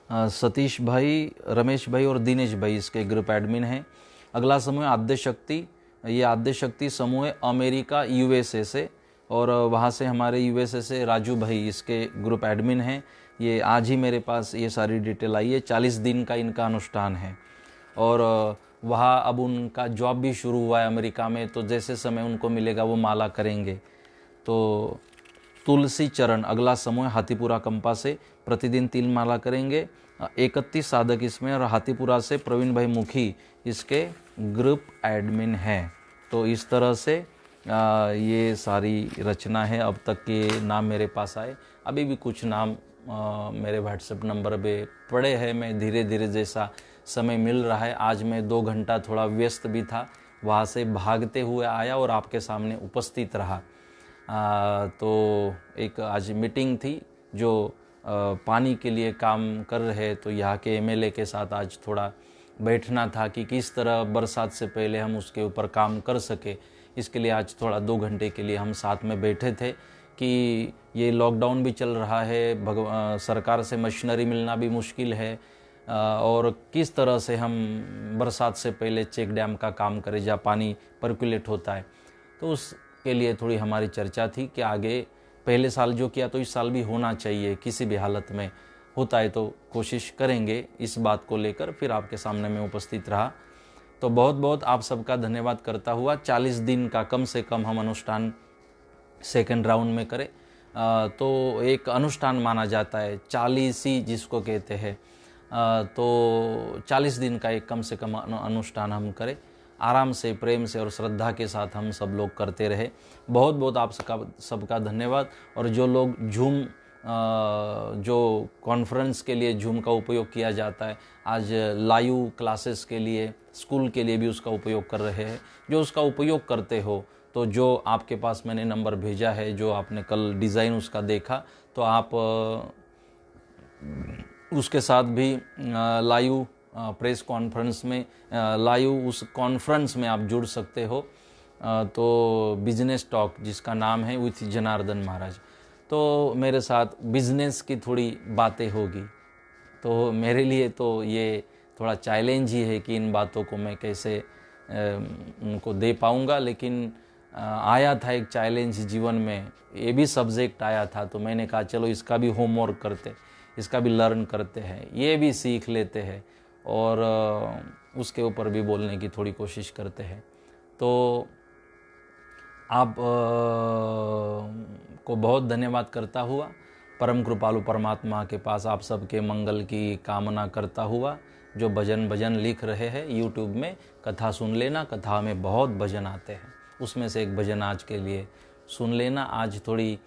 सतीश भाई, रमेश भाई और दिनेश भाई इसके ग्रुप एडमिन हैं। अगला समूह आद्य शक्ति, ये आद्य शक्ति समूह अमेरिका यूएसए से, और वहाँ से हमारे यूएसए से राजू भाई इसके ग्रुप एडमिन हैं। ये आज ही मेरे पास ये सारी डिटेल आई है। 40 दिन का इनका अनुष्ठान है, और वहाँ अब उनका जॉब भी शुरू हुआ है अमेरिका में, तो जैसे समय उनको मिलेगा वो माला करेंगे। तो तुलसी चरण अगला समूह हाथीपुरा कंपा से, प्रतिदिन 3 माला करेंगे। 31 साधक इसमें, और हाथीपुरा से प्रवीण भाई मुखी इसके ग्रुप एडमिन हैं। तो इस तरह से ये सारी रचना है। अब तक के नाम मेरे पास आए, अभी भी कुछ नाम मेरे व्हाट्सएप नंबर पे पड़े हैं। मैं धीरे धीरे जैसा समय मिल रहा है, आज मैं 2 घंटा थोड़ा व्यस्त भी था, वहाँ से भागते हुए आया और आपके सामने उपस्थित रहा। तो एक आज मीटिंग थी जो पानी के लिए काम कर रहे, तो यहाँ के एमएलए के साथ आज थोड़ा बैठना था कि किस तरह बरसात से पहले हम उसके ऊपर काम कर सके। इसके लिए आज थोड़ा 2 घंटे के लिए हम साथ में बैठे थे कि ये लॉकडाउन भी चल रहा है, सरकार से मशीनरी मिलना भी मुश्किल है, और किस तरह से हम बरसात से पहले चेक डैम का काम करें जहाँ पानी पर्कुलेट होता है। तो उसके लिए थोड़ी हमारी चर्चा थी कि आगे पहले साल जो किया तो इस साल भी होना चाहिए, किसी भी हालत में होता है तो कोशिश करेंगे, इस बात को लेकर फिर आपके सामने मैं उपस्थित रहा। तो बहुत बहुत आप सबका धन्यवाद करता हुआ 40 दिन का कम से कम हम अनुष्ठान सेकंड राउंड में करें। तो एक अनुष्ठान माना जाता है, 40 जिसको कहते हैं, तो 40 दिन का एक कम से कम अनुष्ठान हम करें, आराम से, प्रेम से और श्रद्धा के साथ हम सब लोग करते रहे। बहुत बहुत आप सबका धन्यवाद। और जो लोग जूम, जो कॉन्फ्रेंस के लिए जूम का उपयोग किया जाता है, आज लाइव क्लासेस के लिए, स्कूल के लिए भी उसका उपयोग कर रहे हैं, जो उसका उपयोग करते हो, तो जो आपके पास मैंने नंबर भेजा है, जो आपने कल डिज़ाइन उसका देखा, तो आप उसके साथ भी लाइव प्रेस कॉन्फ्रेंस में, लाइव उस कॉन्फ्रेंस में आप जुड़ सकते हो। तो बिजनेस टॉक जिसका नाम है विथ जनार्दन महाराज, तो मेरे साथ बिजनेस की थोड़ी बातें होगी। तो मेरे लिए तो ये थोड़ा चैलेंज ही है कि इन बातों को मैं कैसे उनको दे पाऊँगा, लेकिन आया था एक चैलेंज जीवन में, ये भी सब्जेक्ट आया था, तो मैंने कहा चलो इसका भी होमवर्क करते, इसका भी लर्न करते हैं, ये भी सीख लेते हैं। और उसके ऊपर भी बोलने की थोड़ी कोशिश करते हैं। तो आप को बहुत धन्यवाद करता हुआ, परम कृपालु परमात्मा के पास आप सबके मंगल की कामना करता हुआ, जो भजन लिख रहे हैं यूट्यूब में, कथा सुन लेना। कथा में बहुत भजन आते हैं, उसमें से एक भजन आज के लिए सुन लेना। आज थोड़ी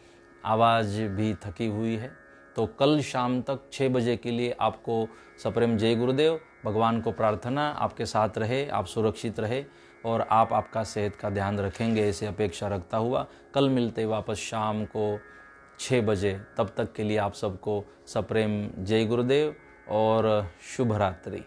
आवाज़ भी थकी हुई है, तो कल शाम तक 6 बजे के लिए आपको सप्रेम जय गुरुदेव। भगवान को प्रार्थना आपके साथ रहे, आप सुरक्षित रहे और आप आपका सेहत का ध्यान रखेंगे, ऐसे अपेक्षा रखता हुआ कल मिलते वापस शाम को 6 बजे। तब तक के लिए आप सबको सप्रेम जय गुरुदेव और शुभ रात्रि।